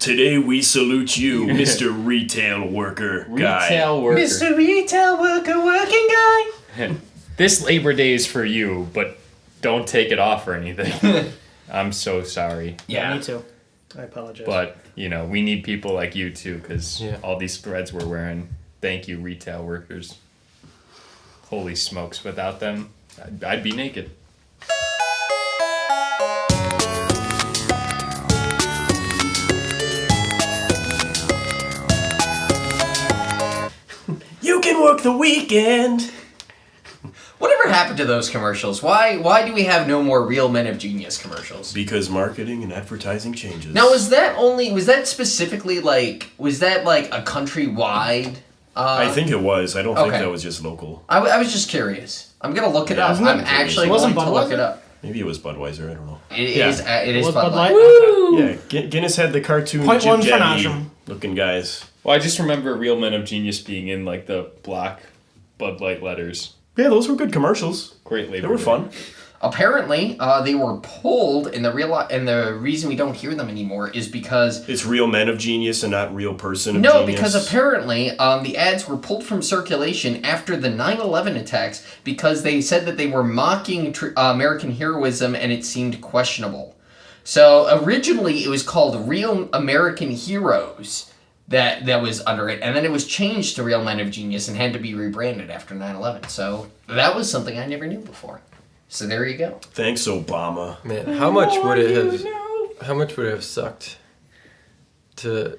Today we salute you, Mr. Retail Worker Guy. Retail worker. Mr. Retail Worker Working Guy. This Labor Day is for you, but don't take it off or anything. I'm so sorry. Yeah, me too. I apologize. But, we need people like you too, because all these spreads we're wearing. Thank you, retail workers. Holy smokes, without them, I'd be naked. You can work the weekend. Whatever happened to those commercials? Why do we have no more Real Men of Genius commercials? Because marketing and advertising changes. Now, was that specifically was that like a countrywide? I think it was. I don't think Okay. that was just local. I was just curious. I'm gonna look it up. Wasn't I'm it- actually it going wasn't to look Budweiser? it up. Maybe it was Budweiser. I don't know. It Yeah. is Was Bud Light. Yeah, Guinness had the cartoon Point Jim one for Jackie Nasham. looking guys. Well, I just remember Real Men of Genius being in, the black Bud Light letters. Yeah, those were good commercials. Great Labor They were Day. fun. Apparently, they were pulled, and the reason we don't hear them anymore is because It's Real Men of Genius and not Real Person of no, Genius. because apparently the ads were pulled from circulation after the 9/11 attacks because they said that they were mocking American heroism and it seemed questionable. So originally it was called Real American Heroes. That was under it, and then it was changed to Real Men of Genius and had to be rebranded after 9/11. So that was something I never knew before. So there you go. Thanks, Obama. Man, how much would it have sucked to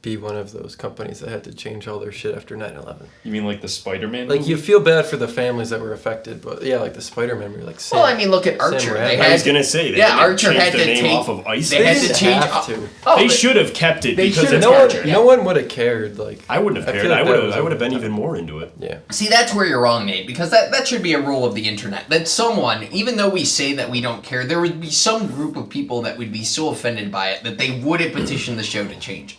be one of those companies that had to change all their shit after 9/11? You mean like the Spider-Man Like, movie? you feel bad for the families that were affected, but yeah, like the Spider-Man, were like, Sam, Well, I mean, look at Archer. Sam They Raimi. had I was gonna say they yeah, didn't Archer change had their to name take off of ISIS. They had to didn't change. have to. Oh, They but- should have kept it they because should've it's no one, Archer, yeah. no one would have cared. Like, I wouldn't have I cared. feel like I that would was have over been the even top. more into it. Yeah. See, that's where you're wrong, Nate, because that should be a rule of the internet. That someone, even though we say that we don't care, there would be some group of people that would be so offended by it that they wouldn't petition the show to change it.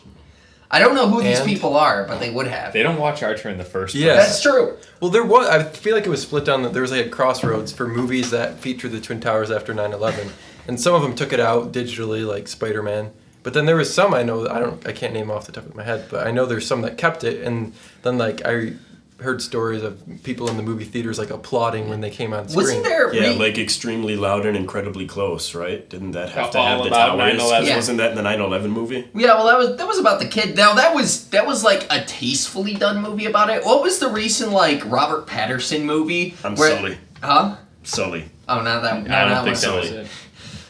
I don't know who these And- people are, but they would have. They don't watch Archer in the first place. Yeah. That's true. Well, I feel like it was split down. There was like a crossroads for movies that featured the Twin Towers after 9/11, and some of them took it out digitally, like Spider-Man. But then there was some I know I can't name off the top of my head, but I know there's some that kept it, and then I heard stories of people in the movie theaters applauding when they came on screen. Wasn't there? Yeah, extremely loud and incredibly close, right? Didn't that have to All have the about towers? 9/11. Yeah. Wasn't that in the 9/11 movie? Yeah, well, that was about the kid. Now that was like a tastefully done movie about it. What was the recent Robert Patterson movie? I'm where- Sully. Huh? Sully. Oh, not that. No, I don't that think was that was Sully. it.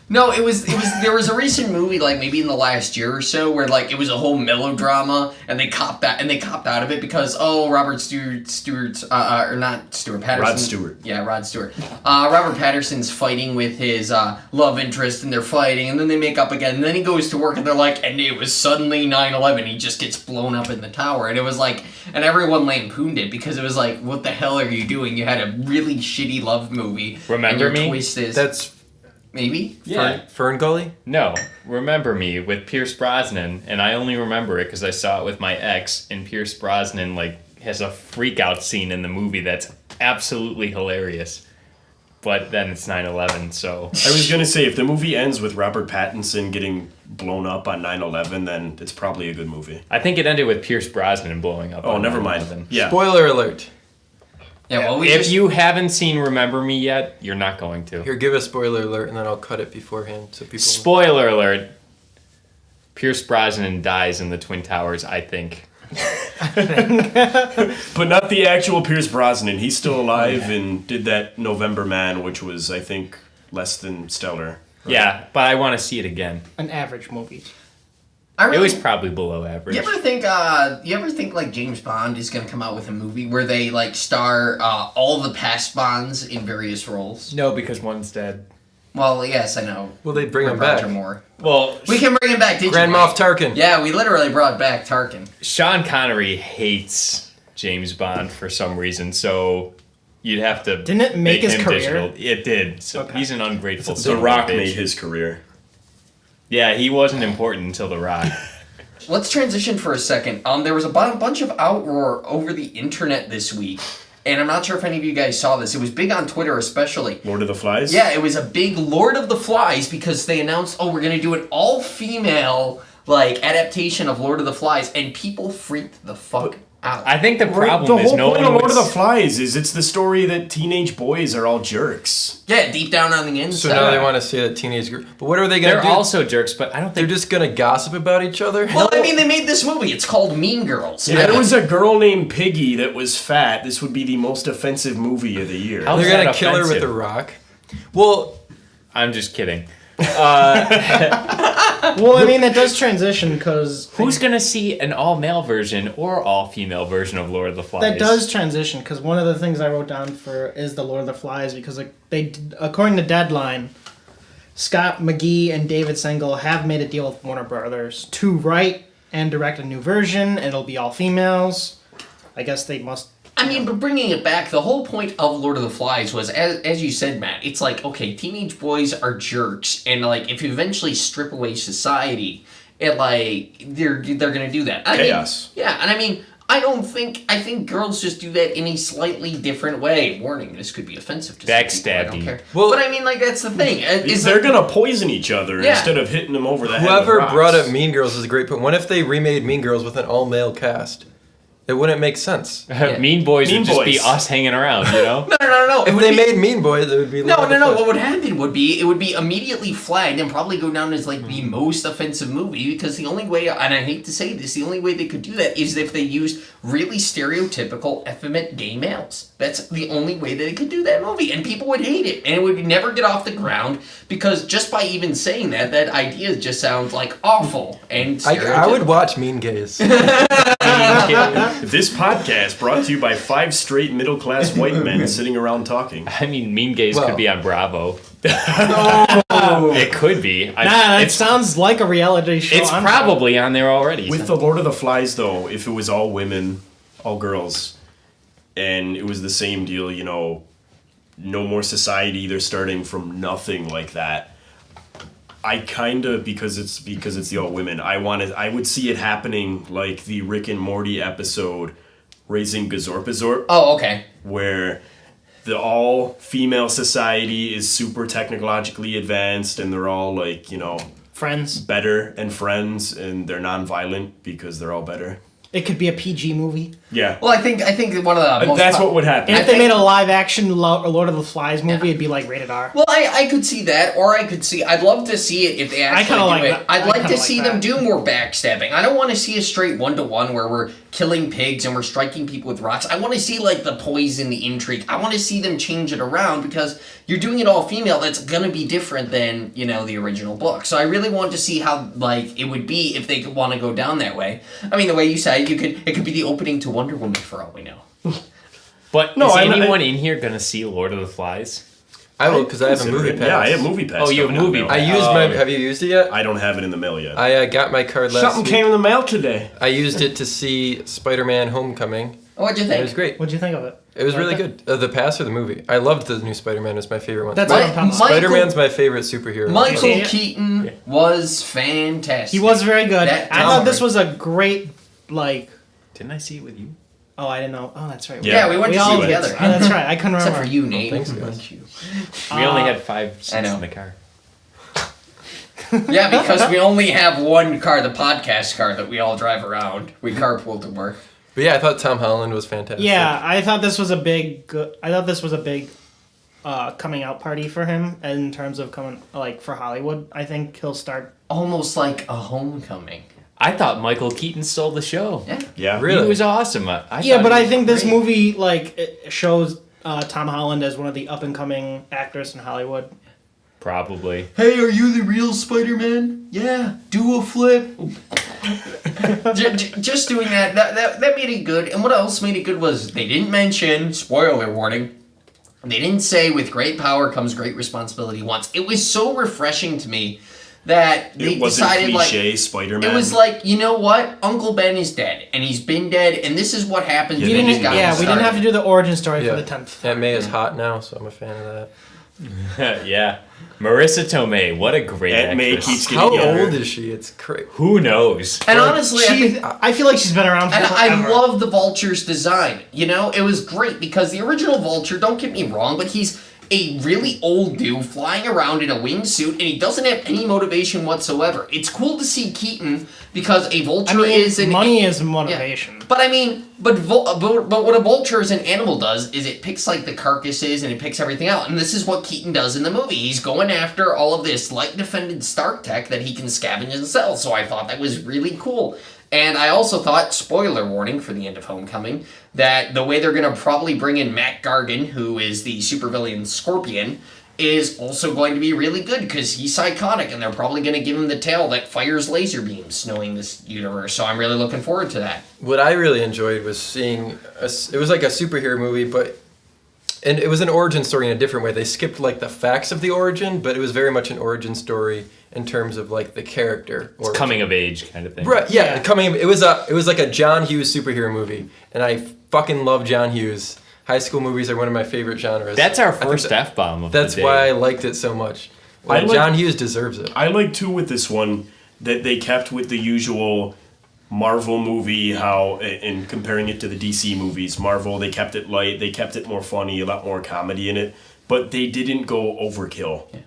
No, it was there was a recent movie maybe in the last year or so where it was a whole melodrama and they copped out of it because Robert Stewart's or not Stewart Patterson. Rod Stewart. Yeah, Rod Stewart. Robert Patterson's fighting with his love interest and they're fighting and then they make up again and then he goes to work and they're and it was suddenly 9/11. He just gets blown up in the tower and it was and everyone lampooned it because it was what the hell are you doing? You had a really shitty love movie. Remember and your Me? Twist is That's maybe. Yeah. Fern Gully? No, Remember Me with Pierce Brosnan, and I only remember it because I saw it with my ex, and Pierce Brosnan has a freak out scene in the movie that's absolutely hilarious. But then it's 9/11, so I was gonna say if the movie ends with Robert Pattinson getting blown up on 9/11, then it's probably a good movie. I think it ended with Pierce Brosnan blowing up. Oh, on never 9/11. mind. Yeah. Spoiler alert. Yeah, well, If you haven't seen Remember Me yet, you're not going to. Here, give a spoiler alert, and then I'll cut it beforehand so people. Spoiler alert. Pierce Brosnan dies in the Twin Towers, I think. But not the actual Pierce Brosnan. He's still alive and did that November Man, which was, I think, less than stellar. Yeah, but I want to see it again. An average movie. I It was probably below average. You ever think James Bond is gonna come out with a movie where they star all the past Bonds in various roles? No, because one's dead. Well, yes, I know. Well, they bring him Roger back. Moore. Well, We can bring him back, did Grand you? Moff Tarkin. Yeah, we literally brought back Tarkin. Sean Connery hates James Bond for some reason, so you'd have to. Didn't it make his him career? digital. It did. So Okay. he's an ungrateful The son of a Rock bitch. made his career. Yeah, he wasn't important until The Rock. Let's transition for a second. There was a bunch of outroar over the internet this week, and I'm not sure if any of you guys saw this. It was big on Twitter, especially. Lord of the Flies? Yeah, it was a big Lord of the Flies because they announced, we're gonna do an all-female adaptation of Lord of the Flies, and people freaked the fuck out. I think the problem the is whole no point one of Lord of would the Flies is it's the story that teenage boys are all jerks. Yeah, deep down on the inside. So now they want to say that teenage girl. But what are they gonna They're do? also jerks, but I don't They're think just gonna gossip about each other. Well, I mean, they made this movie. It's called Mean Girls. If there was a girl named Piggy that was fat, this would be the most offensive movie of the year. How- They're How's gonna that kill her with offensive? a rock. Well, I'm just kidding. Well, I mean, it does transition because Who's gonna see an all-male version or all-female version of Lord of the Flies? that does transition because one of the things I wrote down for is the Lord of the Flies because according to Deadline, Scott McGee and David Sengel have made a deal with Warner Brothers to write and direct a new version, and it'll be all females. I guess they must. I mean, but bringing it back, the whole point of Lord of the Flies was, as you said, Matt, it's like, okay, teenage boys are jerks, and like, if you eventually strip away society, it like, they're gonna do that. Chaos. Yeah, and I mean, I think girls just do that in a slightly different way. Warning, this could be offensive to some people, I Backstab don't you. care. Well- but I mean, like, that's the thing. They're gonna poison each other Yeah. instead of hitting them over the head. whoever with rocks. brought up Mean Girls is a great point. What if they remade Mean Girls with an all-male cast? It wouldn't make sense. Mean Boys Mean would just be Boys. us hanging around, you know? No. It If would they be- made Mean Boys, it would be No. Lord of the What Flies. would happen would be, it would be immediately flagged and probably go down as like the most offensive movie because the only way, and I hate to say this, the only way they could do that is if they used really stereotypical effeminate gay males. That's the only way that they could do that movie, and people would hate it, and it would never get off the ground because just by even saying that idea just sounds like awful and I would watch Mean Gays. This podcast brought to you by 5 straight middle-class white men sitting around talking. I mean, Mean Gays Well. could be on Bravo. It could be. It sounds like a reality show. It's on probably on there already. With the Lord of the Flies, though, if it was all women, all girls, and it was the same deal, you know, no more society, they're starting from nothing like that. I kind of, because it's the all women, I would see it happening like the Rick and Morty episode, Raising Gazorpazorp, Oh, okay. where the all female society is super technologically advanced and they're all like, you know, Friends. better and friends and they're non-violent because they're all better. It could be a PG movie. Yeah. Well, I think one of the most That's what would happen. And I if they think- made a live action Lord of the Flies movie, it'd be like rated R. Well, I could see that, or I could see. I'd love to see it if they actually kinda do like it. that. I'd I like kinda to like see that. them do more backstabbing. I don't want to see a straight 1-to-1 where we're killing pigs and we're striking people with rocks. I want to see like the poison, the intrigue. I want to see them change it around because you're doing it all female. That's gonna be different than the original book. So I really want to see how like it would be if they could want to go down that way. I mean, the way you said, it could be the opening to Wonder Woman for all we know. But No, is I'm- anyone in here gonna see Lord of the Flies? I will, because I have a movie pass. Yeah, I have movie pass. Oh, you have coming out movie now. pass. I used my. Have you used it yet? I don't have it in the mail yet. I got my card last Something week. came in the mail today. I used it to see Spider-Man: Homecoming. What'd you It think? was great. What'd you think of it? It was Like really that? good. The pass or the movie? I loved the new Spider-Man. It was my favorite one. That's My- what I'm talking about. Michael- Spider-Man's my favorite superhero. Michael Yeah. Keaton was fantastic. He was very good. That I Tom thought this Hardy. was a great, like. Didn't I see it with you? Oh, I didn't know. Oh, that's right. Yeah, we went to see all it did. together. Oh, that's right. I couldn't Except remember. for you, Nate. thanks, guys. Thank you. We only Uh, had 5 seats know. in the car. Yeah, because we only have one car, the podcast car that we all drive around. We carpool to work. But yeah, I thought Tom Holland was fantastic. Yeah, I thought this was a big. I thought this was a big coming out party for him in terms of coming like for Hollywood. I think he'll start. Almost like a homecoming. I thought Michael Keaton stole the show. Yeah. Yeah. Really? He was awesome. I Yeah, thought but he I was think this great. movie like it shows Tom Holland as one of the up and coming actors in Hollywood. Probably. Hey, are you the real Spider-Man? Yeah, do a flip. Just doing that made it good. And what else made it good was they didn't mention, spoiler warning, they didn't say with great power comes great responsibility once. It was so refreshing to me that they It wasn't decided cliche Spider-Man. it was like, you know what? Uncle Ben is dead, and he's been dead, and this is what happens Yeah, We when didn't, he's got we didn't have to do the origin story Yeah. for the 10th. Aunt May is hot now, so I'm a fan of that. Yeah. Marissa Tomei, what a great Aunt May actress. keeps getting How younger. old is she? It's crazy. Who knows? And honestly, I think I feel like she's been around for And forever. I love the Vulture's design. You know, it was great because the original Vulture, don't get me wrong, but he's a really old dude flying around in a wingsuit, and he doesn't have any motivation whatsoever. It's cool to see Keaton because a vulture is an money is motivation. But I mean, but what a vulture as an animal does is it picks like the carcasses and it picks everything out, and this is what Keaton does in the movie. He's going after all of this light defended Stark tech that he can scavenge and sell. So I thought that was really cool. And I also thought, spoiler warning for the end of Homecoming, that the way they're going to probably bring in Matt Gargan, who is the supervillain Scorpion, is also going to be really good because he's psychotic, and they're probably going to give him the tail that fires laser beams, knowing this universe. So I'm really looking forward to that. What I really enjoyed was seeing, it was like a superhero movie, and it was an origin story in a different way. They skipped like the facts of the origin, but it was very much an origin story in terms of like the character. It's coming of age kind of thing. Right, yeah. It was like a John Hughes superhero movie, and I fucking love John Hughes. High school movies are one of my favorite genres. That's our first F-bomb of the day. That's why I liked it so much. John Hughes deserves it. I like too with this one that they kept with the usual Marvel movie, how in comparing it to the DC movies, Marvel, they kept it light, they kept it more funny, a lot more comedy in it, but they didn't go overkill. Yeah.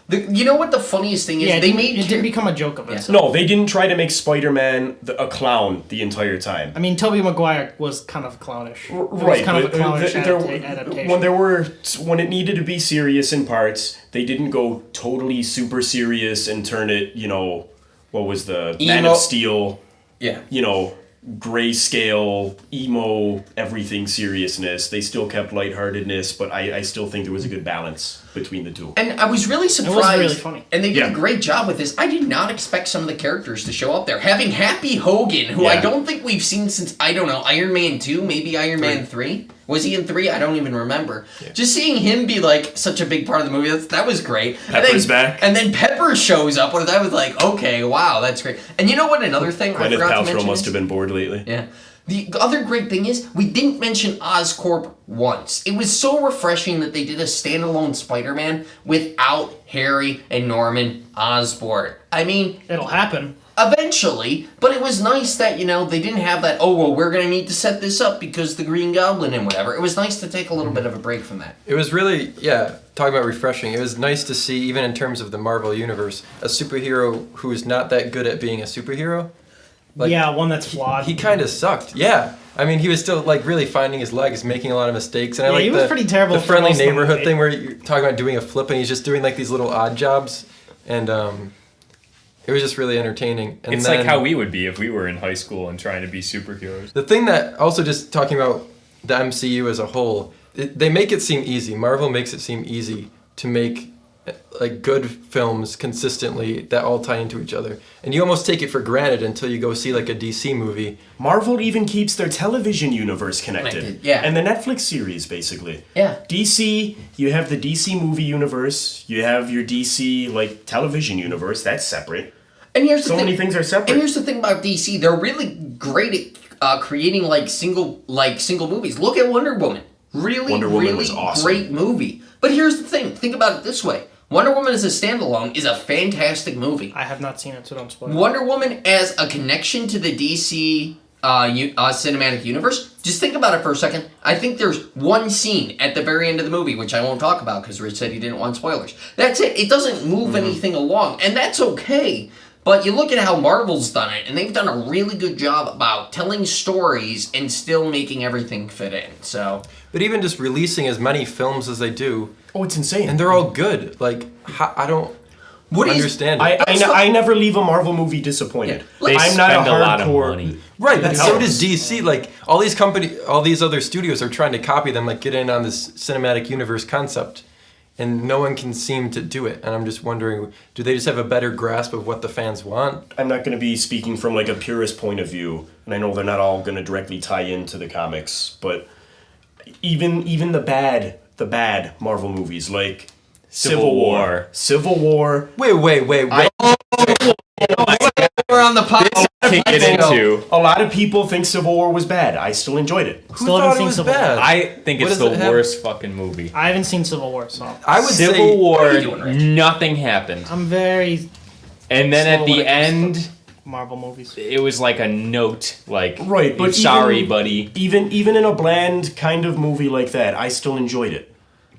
You know what the funniest thing is? Yeah, it didn't become a joke of itself. No, they didn't try to make Spider-Man a clown the entire time. I mean, Tobey Maguire was kind of clownish. Right, kind of but a clownish adaptation. when it needed to be serious in parts, they didn't go totally super serious and turn it, what was the Man of Steel? Yeah. Grayscale, emo, everything seriousness. They still kept lightheartedness, but I still think there was a good balance between the two. And I was really surprised. It was really funny. And they did a great job with this. I did not expect some of the characters to show up there. Having Happy Hogan, who I don't think we've seen since, I don't know, Iron Man 2, maybe Iron Man 3. Was he in 3? I don't even remember. Yeah. Just seeing him be like such a big part of the movie, that was great. Pepper's back. And then Pepper shows up, and I was like, okay, wow, that's great. And you know what, another thing I forgot to mention Paltrow must have been bored lately. Yeah. The other great thing is, we didn't mention Oscorp once. It was so refreshing that they did a standalone Spider-Man without Harry and Norman Osborn. I mean... It'll happen. Eventually, but it was nice that, they didn't have that, we're going to need to set this up because the Green Goblin and whatever. It was nice to take a little bit of a break from that. It was really, talking about refreshing, it was nice to see, even in terms of the Marvel Universe, a superhero who is not that good at being a superhero. One that's flawed. He kind of sucked, yeah. I mean, he was still, really finding his legs, making a lot of mistakes. And he was pretty terrible. The friendly neighborhood thing where you're talking about doing a flip and he's just doing, these little odd jobs. And, it was just really entertaining. And it's like how we would be if we were in high school and trying to be superheroes. The thing that, also just talking about the MCU as a whole, they make it seem easy. Marvel makes it seem easy to make good films consistently that all tie into each other. And you almost take it for granted until you go see a DC movie. Marvel even keeps their television universe connected. Yeah. And the Netflix series, basically. Yeah. DC, you have the DC movie universe, you have your DC television universe, that's separate. And here's the thing. Many things are separate. And here's the thing about DC, they're really great at creating single movies. Look at Wonder Woman. Wonder Woman was awesome. Great movie. But here's the thing. Think about it this way. Wonder Woman as a standalone is a fantastic movie. I have not seen it, so don't spoil it. Wonder Woman as a connection to the DC cinematic universe, just think about it for a second. I think there's one scene at the very end of the movie, which I won't talk about because Rich said he didn't want spoilers. That's it. It doesn't move anything along, and that's okay. But you look at how Marvel's done it, and they've done a really good job about telling stories and still making everything fit in. So, but even just releasing as many films as they do, it's insane, and they're all good. I don't understand it. I never leave a Marvel movie disappointed. Yeah. I'm not a hardcore. Lot of money. Right, but so does DC. All these other studios are trying to copy them, get in on this cinematic universe concept. And no one can seem to do it. And I'm just wondering, do they just have a better grasp of what the fans want? I'm not going to be speaking from a purist point of view. And I know they're not all going to directly tie into the comics. But even the bad Marvel movies, like Civil War. Wait. We're on the podcast. A lot of people think Civil War was bad. I still enjoyed it. Who thought it was bad? I think it's the worst fucking movie. I haven't seen Civil War, so I would say Civil War. Nothing happened. I'm very. And then at the end, Marvel movies. It was like a note, right, but sorry, buddy. Even in a bland kind of movie like that, I still enjoyed it.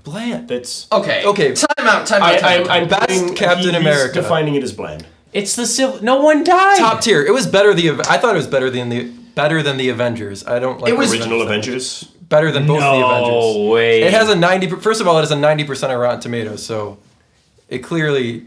Bland. That's Okay. Time out. I'm Best putting- Captain he's America. defining it as bland. It's the civil. No one died. Top tier. It was better. I thought it was better than the Avengers. I don't like It was- the Original Avengers. better than both the Avengers. No way. It has a 90. First of all, it has a 90% of Rotten Tomatoes, so it clearly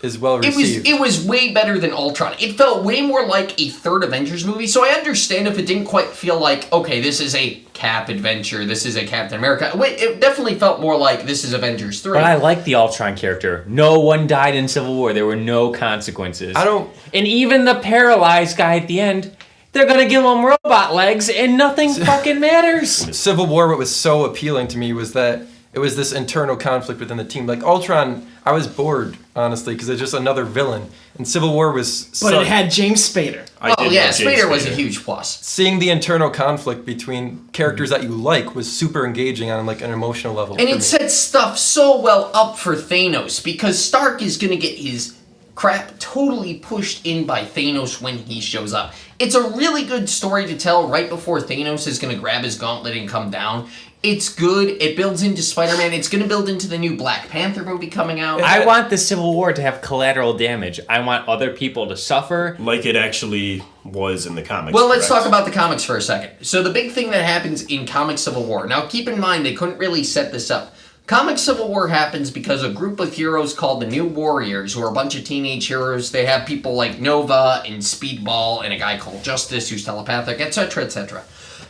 is well received. It was way better than Ultron. It felt way more like a third Avengers movie, so I understand if it didn't quite feel like, okay, this is a Cap adventure, this is a Captain America. It definitely felt more like this is Avengers 3. But I like the Ultron character. No one died in Civil War. There were no consequences. And even the paralyzed guy at the end, they're gonna give him robot legs and nothing fucking matters. Civil War, what was so appealing to me was that it was this internal conflict within the team. Like Ultron, I was bored, honestly, because it's just another villain. And Civil War was... But it had James Spader. Spader was a huge plus. Seeing the internal conflict between characters that you like was super engaging on like an emotional level. And for it me. sets stuff so well up for Thanos, because Stark is going to get his crap totally pushed in by Thanos when he shows up. It's a really good story to tell right before Thanos is going to grab his gauntlet and come down. It's good. It builds into Spider-Man. It's going to build into the new Black Panther movie coming out. I want the Civil War to have collateral damage. I want other people to suffer. Like it actually was in the comics. Well, let's correct? talk about the comics for a second. So the big thing that happens in Comic Civil War. Now, keep in mind, they couldn't really set this up. Comic Civil War happens because a group of heroes called the New Warriors, who are a bunch of teenage heroes, they have people like Nova and Speedball and a guy called Justice who's telepathic, etc., etc.,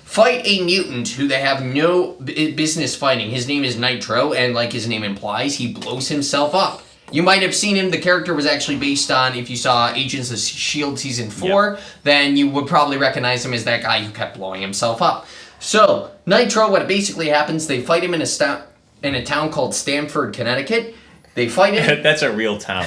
fight a mutant who they have no business fighting. His name is Nitro, and like his name implies, he blows himself up. You might have seen him. The character was actually based on, if you saw Agents of S.H.I.E.L.D. Season 4, then you would probably recognize him as that guy who kept blowing himself up. So, Nitro, what basically happens, they fight him in a town called Stamford, Connecticut. They fight him. That's a real town.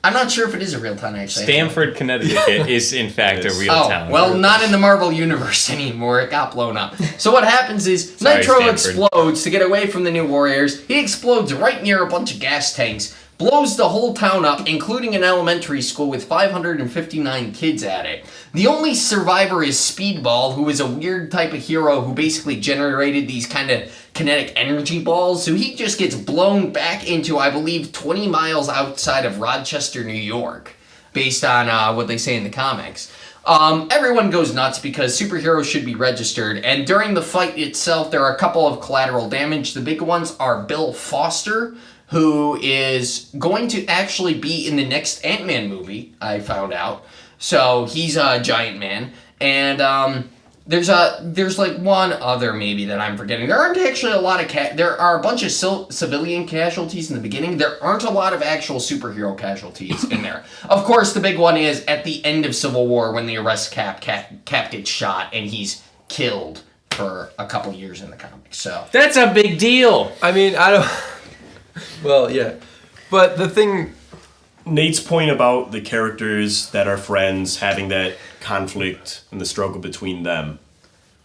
I'm not sure if it is a real town, actually. Stamford, Connecticut is in fact a real town. Well, not in the Marvel Universe anymore. It got blown up. So what happens is Sorry, Nitro Stanford. explodes to get away from the New Warriors. He explodes right near a bunch of gas tanks, blows the whole town up, including an elementary school with 559 kids at it. The only survivor is Speedball, who is a weird type of hero who basically generated these kind of kinetic energy balls, so he just gets blown back into, I believe, 20 miles outside of Rochester, New York, based on what they say in the comics. Everyone goes nuts because superheroes should be registered, and during the fight itself, there are a couple of collateral damage. The big ones are Bill Foster, who is going to actually be in the next Ant-Man movie, I found out. So he's a giant man, and there's like one other maybe that I'm forgetting. There aren't actually a lot of there are a bunch of civilian casualties in the beginning. There aren't a lot of actual superhero casualties in there. Of course, the big one is at the end of Civil War when they arrest Cap. Cap gets shot and he's killed for a couple years in the comics. So That's a big deal. I mean, I don't... Well, yeah. But the thing... Nate's point about the characters that are friends having that conflict and the struggle between them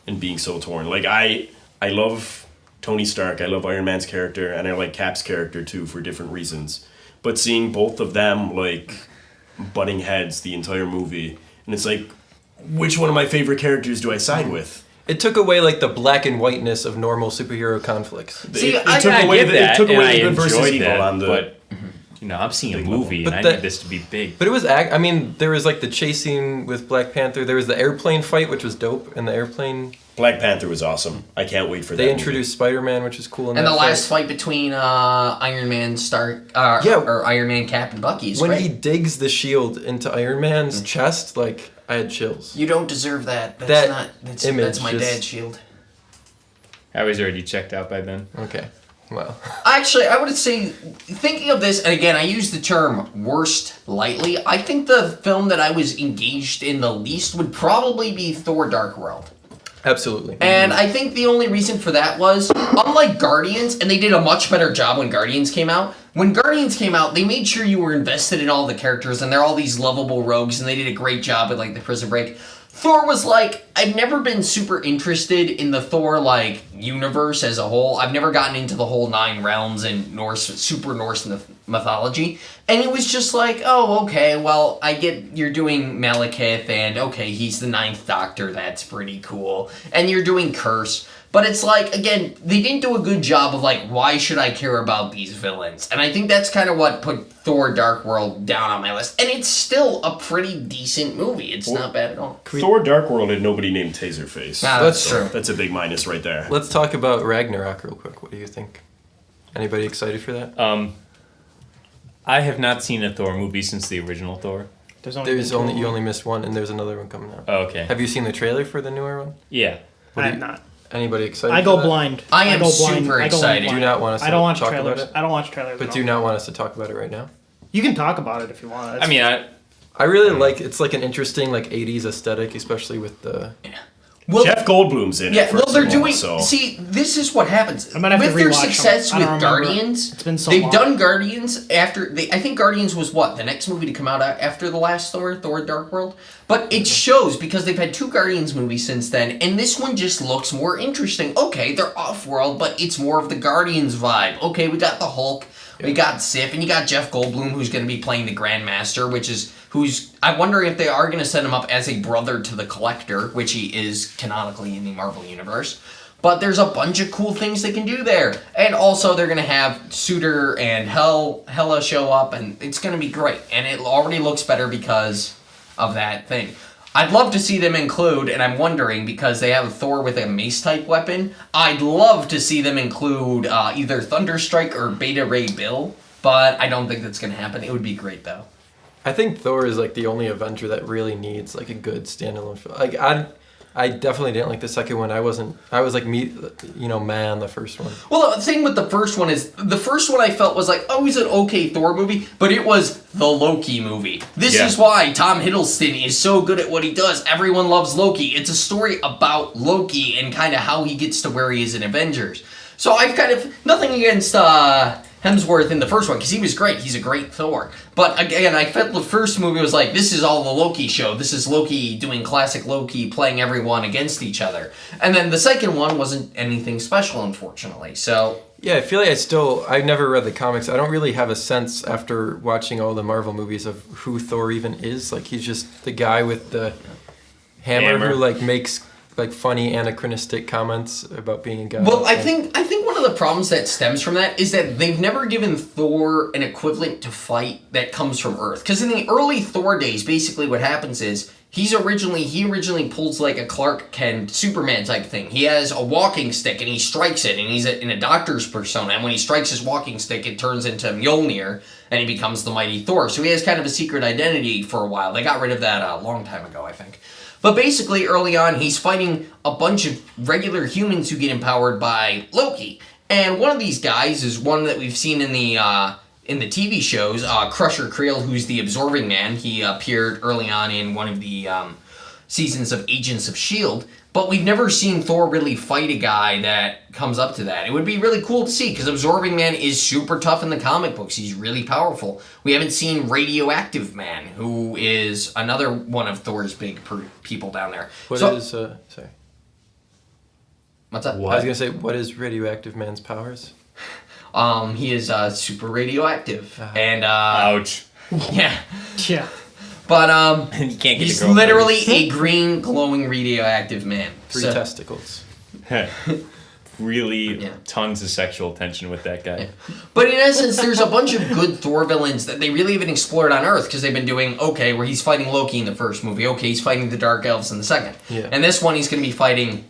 and being so torn. Like I love Tony Stark, I love Iron Man's character, and I like Cap's character too for different reasons. But seeing both of them like butting heads the entire movie, and it's like, which one of my favorite characters do I side with? It took away like the black and whiteness of normal superhero conflicts. See, it took away the good versus evil on the. But you know, I'm seeing a Big movie level. and But I need this to be big. But it was, I mean, there was like the chasing with Black Panther. There was the airplane fight, which was dope, and the airplane. Black Panther was awesome. I can't wait for that. They movie. introduced Spider-Man, which is cool. In and that the last fight between Iron Man or Iron Man Cap and Bucky is when great. he digs the shield into Iron Man's chest, like I had chills. You don't deserve that. That's image my just- dad's shield. I was already checked out by then. Okay, well. Actually, I would say, thinking of this, and again, I use the term worst lightly, I think the film that I was engaged in the least would probably be Thor Dark World. Absolutely. And I think the only reason for that was, unlike Guardians, and they did a much better job when Guardians came out, when Guardians came out, they made sure you were invested in all the characters, and they're all these lovable rogues, and they did a great job with, like, the Prison Break. Thor was like, I've never been super interested in the Thor, like, universe as a whole. I've never gotten into the whole 9 realms and super Norse mythology. And it was just like, oh, okay, well, I get you're doing Malekith, and okay, he's the 9th Doctor, that's pretty cool. And you're doing Curse. But it's like, again, they didn't do a good job of, like, why should I care about these villains? And I think that's kind of what put Thor Dark World down on my list. And it's still a pretty decent movie. It's not bad at all. Thor Dark World had nobody named Taserface. That's true. That's a big minus right there. Let's talk about Ragnarok real quick. What do you think? Anybody excited for that? I have not seen a Thor movie since the original Thor. You only missed one, and there's another one coming out. Oh, okay. Have you seen the trailer for the newer one? Yeah. I have not. Anybody excited? I for go that? blind. I am go super excited. Do you not want us to I don't watch talk trailers. about it? I don't watch trailers. But at do you all. not want us to talk about it right now? You can talk about it if you want. I mean, I really like it's like an interesting like 80s aesthetic, especially with the Well, Jeff Goldblum's in it. yeah, well, first they're of all, doing. So. See, this is what happens. I might have to with their rewatch them. success I with don't remember. Guardians. It's been so they've long. done Guardians after. I think Guardians was what the next movie to come out after the last Thor Dark World. But it shows because they've had 2 Guardians movies since then, and this one just looks more interesting. Okay, they're off-world, but it's more of the Guardians vibe. Okay, we got the Hulk. We got Sif, and you got Jeff Goldblum, who's going to be playing the Grandmaster, I wonder if they are going to set him up as a brother to the Collector, which he is canonically in the Marvel Universe. But there's a bunch of cool things they can do there. And also they're going to have Suitor and Hela show up, and it's going to be great. And it already looks better because of that thing. I'd love to see them include, and I'm wondering, because they have Thor with a mace-type weapon, I'd love to see them include either Thunderstrike or Beta Ray Bill, but I don't think that's going to happen. It would be great, though. I think Thor is like the only Avenger that really needs like a good standalone film. Like I definitely didn't like the second one. I was like man the first one. Well, the thing with the first one is, the first one I felt was like, oh, it was an okay Thor movie, but it was the Loki movie. This is why Tom Hiddleston is so good at what he does. Everyone loves Loki. It's a story about Loki and kind of how he gets to where he is in Avengers. So I've kind of, nothing against Hemsworth in the first one, because he was great. He's a great Thor. But again, I felt the first movie was like, this is all the Loki show. This is Loki doing classic Loki, playing everyone against each other. And then the second one wasn't anything special, unfortunately. So Yeah, I feel like I've never read the comics. I don't really have a sense after watching all the Marvel movies of who Thor even is. Like, he's just the guy with the hammer. Who like makes like funny anachronistic comments about being a guy. Well, I think one of the problems that stems from that is that they've never given Thor an equivalent to fight that comes from Earth. Because in the early Thor days, basically what happens is he originally pulls like a Clark Kent Superman type thing. He has a walking stick and he strikes it, and he's in a doctor's persona. And when he strikes his walking stick, it turns into Mjolnir, and he becomes the mighty Thor. So he has kind of a secret identity for a while. They got rid of that a long time ago, I think. But basically, early on, he's fighting a bunch of regular humans who get empowered by Loki. And one of these guys is one that we've seen in the TV shows, Crusher Creel, who's the Absorbing Man. He appeared early on in one of the seasons of Agents of S.H.I.E.L.D., but we've never seen Thor really fight a guy that comes up to that. It would be really cool to see, because Absorbing Man is super tough in the comic books. He's really powerful. We haven't seen Radioactive Man, who is another one of Thor's big people down there. Sorry. What's up? I was gonna say, what is Radioactive Man's powers? He is super radioactive, and Ouch. yeah. Yeah. But You can't get he's a girlfriend. literally a green, glowing, radioactive man. Three So- testicles. Really Yeah. tons of sexual tension with that guy. But in essence, there's a bunch of good Thor villains that they really haven't explored on Earth, because they've been doing, okay, where he's fighting Loki in the first movie, okay, he's fighting the Dark Elves in the second. Yeah. And this one, he's going to be fighting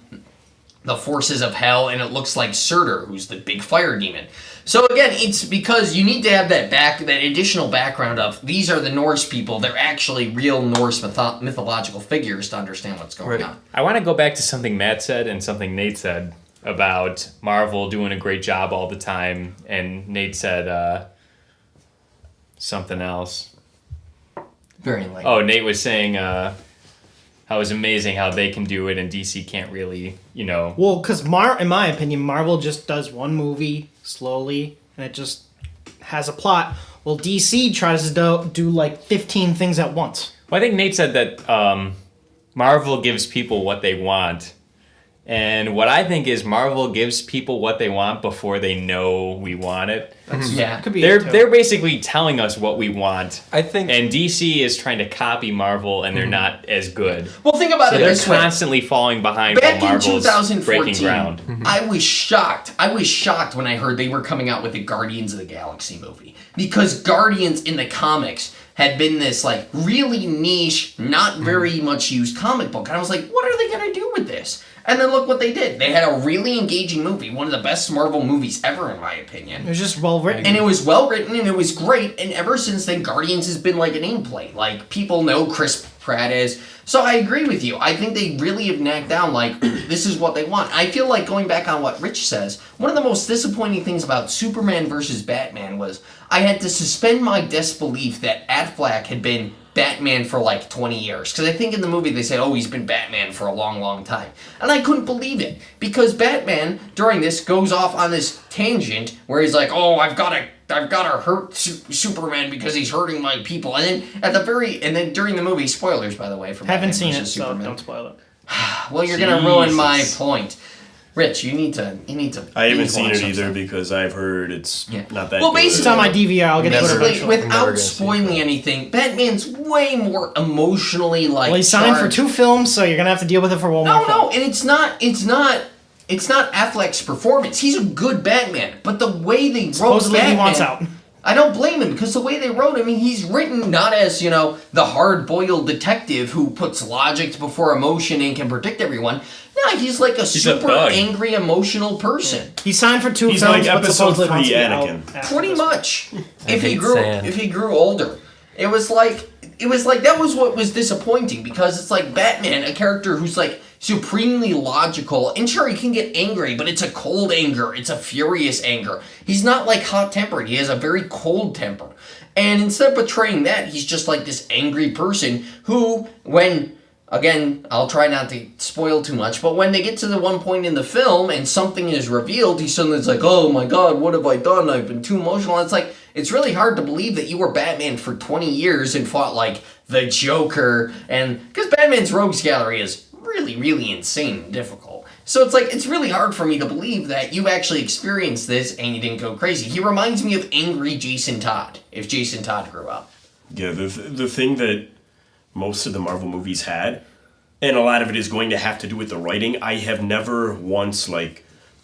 the forces of hell, and it looks like Surtur, who's the big fire demon. So again, it's because you need to have that additional background of, these are the Norse people, they're actually real Norse mythological figures to understand what's going on. I want to go back to something Matt said and something Nate said about Marvel doing a great job all the time, and Nate said something else. Very likely. Oh, Nate was saying how it's amazing how they can do it and DC can't really, Well, because in my opinion, Marvel just does one movie slowly, and it just has a plot. Well, DC tries to do like 15 things at once. Well, I think Nate said that Marvel gives people what they want. And what I think is Marvel gives people what they want before they know we want it. Yeah. Could be They're basically telling us what we want. I think And DC is trying to copy Marvel, and they're not as good. Well, think about So it they're this way. constantly falling behind while Back in Marvel's 2014, breaking ground. I was shocked. I was shocked when I heard they were coming out with the Guardians of the Galaxy movie. Because Guardians in the comics had been this, like, really niche, not very much used comic book. And I was like, what are they going to do with this? And then look what they did. They had a really engaging movie, one of the best Marvel movies ever, in my opinion. It was just well written. And it was well written and it was great. And ever since then, Guardians has been like a nameplate. Like, people know Chris Pratt is. So I agree with you. I think they really have knocked down, like, this is what they want. I feel like, going back on what Rich says, one of the most disappointing things about Superman versus Batman was I had to suspend my disbelief that Affleck had been Batman for like 20 years. Because I think in the movie they said, oh, he's been Batman for a long, long time. And I couldn't believe it. Because Batman, during this, goes off on this tangent where he's like, oh, I've got to hurt Superman because he's hurting my people. And then during the movie, spoilers, by the way, for Haven't Batman seen it, versus so Superman. don't spoil it. Well, you're going to ruin my Jesus. point. Rich, you need to. I haven't you need to seen watch it either something. because I've heard it's Yeah. not that Well, good. It's on my DVR. I'll get to it Basically, eventually. I'm never without gonna see spoiling that. anything, Batman's way more emotionally like. Well, he signed for charged. 2 films, so you're gonna have to deal with it for one more No, film. no, and it's not Affleck's performance. He's a good Batman, but the way they wrote Supposedly Batman, he wants out. I don't blame him because the way they wrote him, he's written not as, the hard-boiled detective who puts logic before emotion and can predict everyone. No, he's like a super thug. angry, emotional person. He signed for 2 He's films, like but episode supposedly wants 3 to be out Anakin. after Pretty this. much. hate sand. If he grew older. It was like that was what was disappointing because it's like Batman, a character who's like supremely logical, and sure he can get angry, but it's a cold anger, it's a furious anger. He's not like hot-tempered, he has a very cold temper. And instead of portraying that, he's just like this angry person who, again, I'll try not to spoil too much, but when they get to the one point in the film and something is revealed, he suddenly is like, oh my god, what have I done? I've been too emotional. It's like, it's really hard to believe that you were Batman for 20 years and fought like the Joker, and because Batman's rogues gallery is really, really insane and difficult. So it's like, it's really hard for me to believe that you actually experienced this and you didn't go crazy. He reminds me of angry Jason Todd, if Jason Todd grew up. Yeah, the thing that most of the Marvel movies had, and a lot of it is going to have to do with the writing, I have never once,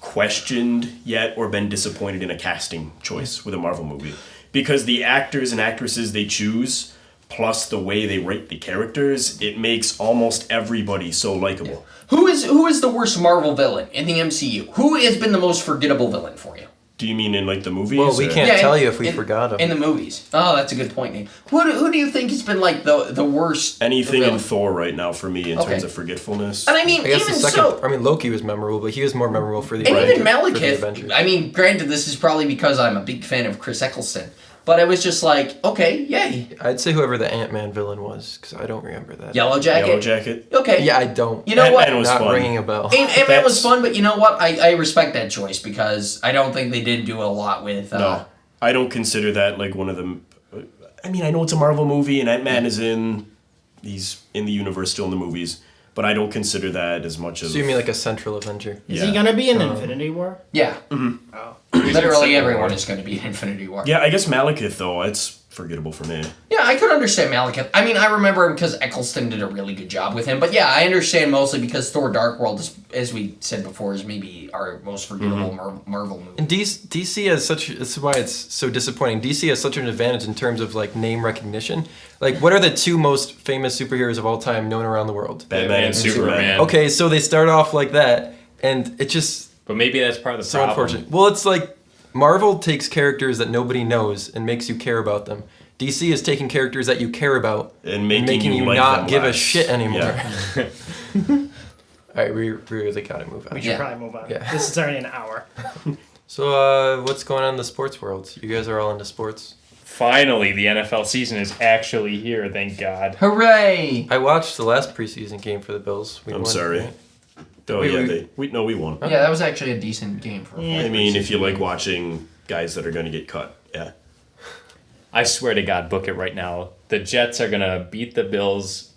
questioned yet or been disappointed in a casting choice with a Marvel movie. Because the actors and actresses they choose, plus the way they write the characters, it makes almost everybody so likable. Who is the worst Marvel villain in the MCU? Who has been the most forgettable villain for you? Do you mean in the movies? Well, we or- can't tell you if we in- forgot him. In the movies. Oh, that's a good point, Nate. Who do you think has been like the worst Anything villain? in Thor right now for me in Okay. terms of forgetfulness. And I mean, I guess even the second. so, I mean, Loki was memorable, but he was more memorable for the and even for the Malekith. Avengers. I mean, granted, this is probably because I'm a big fan of Chris Eccleston, but I was just like, okay, yay, I'd say whoever the Ant-Man villain was, because I don't remember that. Yellow Jacket. Yellow Jacket. Okay, Yeah, I don't. You know Ant-Man what? was Not fun. ringing a bell. Ant-Man was That's- fun, but you know what? I respect that choice because I don't think they did do a lot with. No, I don't consider that one of them. I mean, I know it's a Marvel movie and Ant-Man he's in the universe still in the movies, but I don't consider that as much of. So you mean like a central Avenger? Is Yeah. he gonna be in Infinity War? Yeah, Oh. literally everyone is going to be in Infinity War. Yeah, I guess Malekith though, it's forgettable for me. Yeah, I could understand Malekith. I mean, I remember him because Eccleston did a really good job with him. But yeah, I understand mostly because Thor: Dark World, is, as we said before, is maybe our most forgettable Marvel movie. And DC has such. That's why it's so disappointing. DC has such an advantage in terms of name recognition. What are the 2 most famous superheroes of all time known around the world? Batman and Superman. Okay, so they start off like that, and it just But maybe that's part of the so problem. unfortunate. Well, it's like Marvel takes characters that nobody knows and makes you care about them. DC is taking characters that you care about And making you like not them give a less. shit anymore. Yeah. All right, we really gotta move on. We should Yeah. probably move on. Yeah. This is already an hour. So, what's going on in the sports world? You guys are all into sports. Finally, the NFL season is actually here, thank God. Hooray! I watched the last preseason game for the Bills. We I'm won, sorry. right? Oh Wait, yeah, wait. we won. Yeah, that was actually a decent game for. Yeah. I mean, if you like watching guys that are going to get cut, yeah. I swear to God, book it right now. The Jets are going to beat the Bills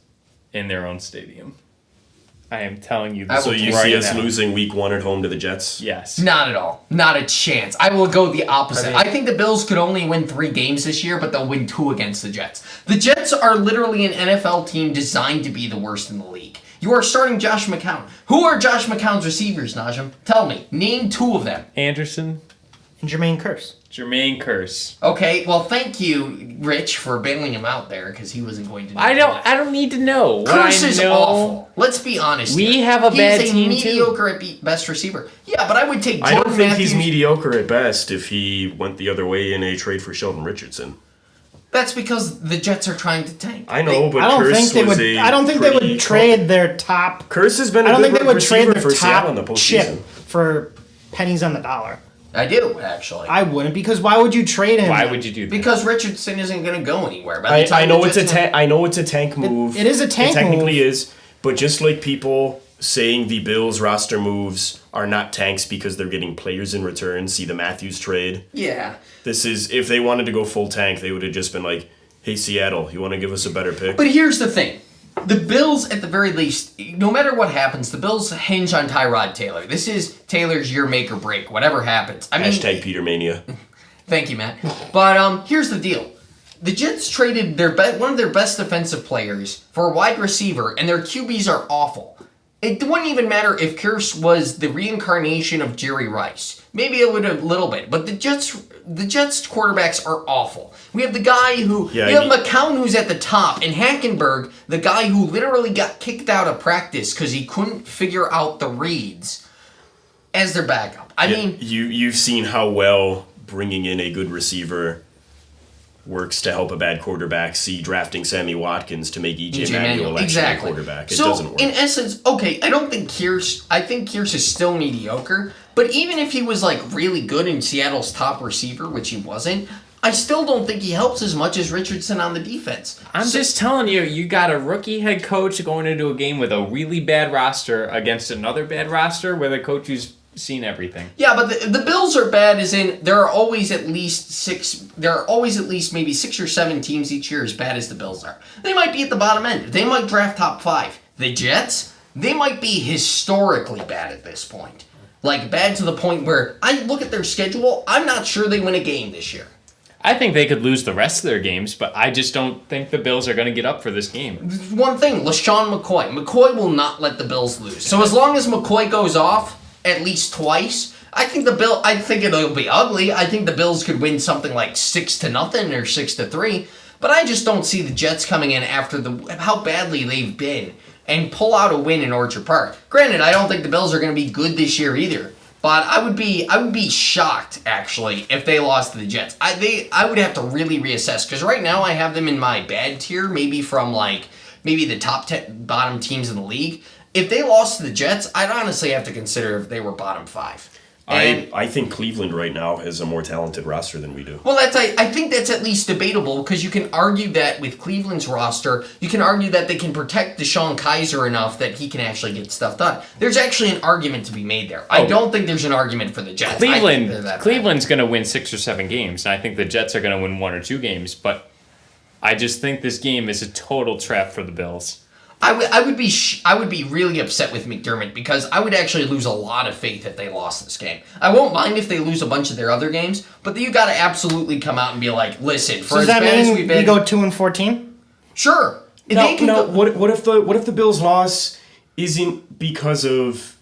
in their own stadium. I am telling you I this So will you right see us now. losing week 1 at home to the Jets? Yes. Not at all. Not a chance. I will go the opposite. I mean- I think the Bills could only win 3 games this year, but they'll win 2 against the Jets. The Jets are literally an NFL team designed to be the worst in the league. You are starting Josh McCown. Who are Josh McCown's receivers, Najim? Tell me. Name 2 of them. Anderson, And Jermaine Curse. Jermaine Curse. Okay, well, thank you, Rich, for bailing him out there because he wasn't going to. I don't need to know. What Curse I is know, awful. Let's be honest. We here. have a bad He's a team, too. mediocre at best receiver. Yeah, but I would take I Jordan don't think Matthews. he's mediocre at best if he went the other way in a trade for Sheldon Richardson. That's because the Jets are trying to tank. I know, but I don't Curse think they was would. a I don't think they pretty would trade their top. Curse has been a I don't good think they would trade receiver their for Seattle in the top postseason. chip for pennies on the dollar. I do, actually. I wouldn't, because why would you trade him? Why would you do that? Because Richardson isn't going to go anywhere. By the time I know the it's a Jets- I know it's a tank move. it is a tank It technically move. is, but just like people saying the Bills roster moves are not tanks because they're getting players in return. See the Matthews trade. Yeah. This is if they wanted to go full tank, they would have just been like, "Hey Seattle, you want to give us a better pick?" But here's the thing. The Bills, at the very least, no matter what happens, the Bills hinge on Tyrod Taylor. This is Taylor's year make or break, whatever happens. I mean, Hashtag Peter Mania. thank you, Matt. But here's the deal. The Jets traded one of their best defensive players for a wide receiver, and their QBs are awful. It wouldn't even matter if Kearse was the reincarnation of Jerry Rice. Maybe it would a little bit, but the Jets quarterbacks are awful. We have the guy who Yeah, you have I mean- McCown who's at the top, and Hackenberg, the guy who literally got kicked out of practice because he couldn't figure out the reads, as their backup. I mean, you've seen how well bringing in a good receiver works to help a bad quarterback. See drafting Sammy Watkins to make EJ Manuel actually exactly. a quarterback. It so, doesn't work. in essence, okay, I don't think I think Kearse is still mediocre, but even if he was like really good in Seattle's top receiver, which he wasn't, I still don't think he helps as much as Richardson on the defense. I'm just telling you, you got a rookie head coach going into a game with a really bad roster against another bad roster where the coach who's seen everything. Yeah, but the Bills are bad as in there are always at least maybe 6 or 7 teams each year as bad as the Bills are. They might be at the bottom end. They might draft top 5. The Jets, they might be historically bad at this point. Like bad to the point where I look at their schedule, I'm not sure they win a game this year. I think they could lose the rest of their games, but I just don't think the Bills are going to get up for this game. One thing, LaShawn McCoy. McCoy will not let the Bills lose. So as long as McCoy goes off at least twice, I think it'll be ugly. I think the Bills could win something like 6-0 or 6-3. But I just don't see the Jets coming in after how badly they've been and pull out a win in Orchard Park. Granted, I don't think the Bills are going to be good this year either. But I would be shocked actually if they lost to the Jets. I would have to really reassess because right now I have them in my bad tier, maybe from maybe the top 10 bottom teams in the league. If they lost to the Jets, I'd honestly have to consider if they were bottom 5. And, I think Cleveland right now has a more talented roster than we do. well, I think that's at least debatable because you can argue that with Cleveland's roster, you can argue that they can protect Deshaun Kaiser enough that he can actually get stuff done. There's actually an argument to be made there. I don't think there's an argument for the Jets. I think they're that bad. Cleveland's going to win 6 or 7 games, and I think the Jets are going to win 1 or 2 games, but I just think this game is a total trap for the Bills. I would be really upset with McDermott because I would actually lose a lot of faith if they lost this game. I won't mind if they lose a bunch of their other games, but you got to absolutely come out and be like, listen, for So as does that bad as mean we've we been, go 2-14? sure. If they can go- What if the Bills' loss isn't because of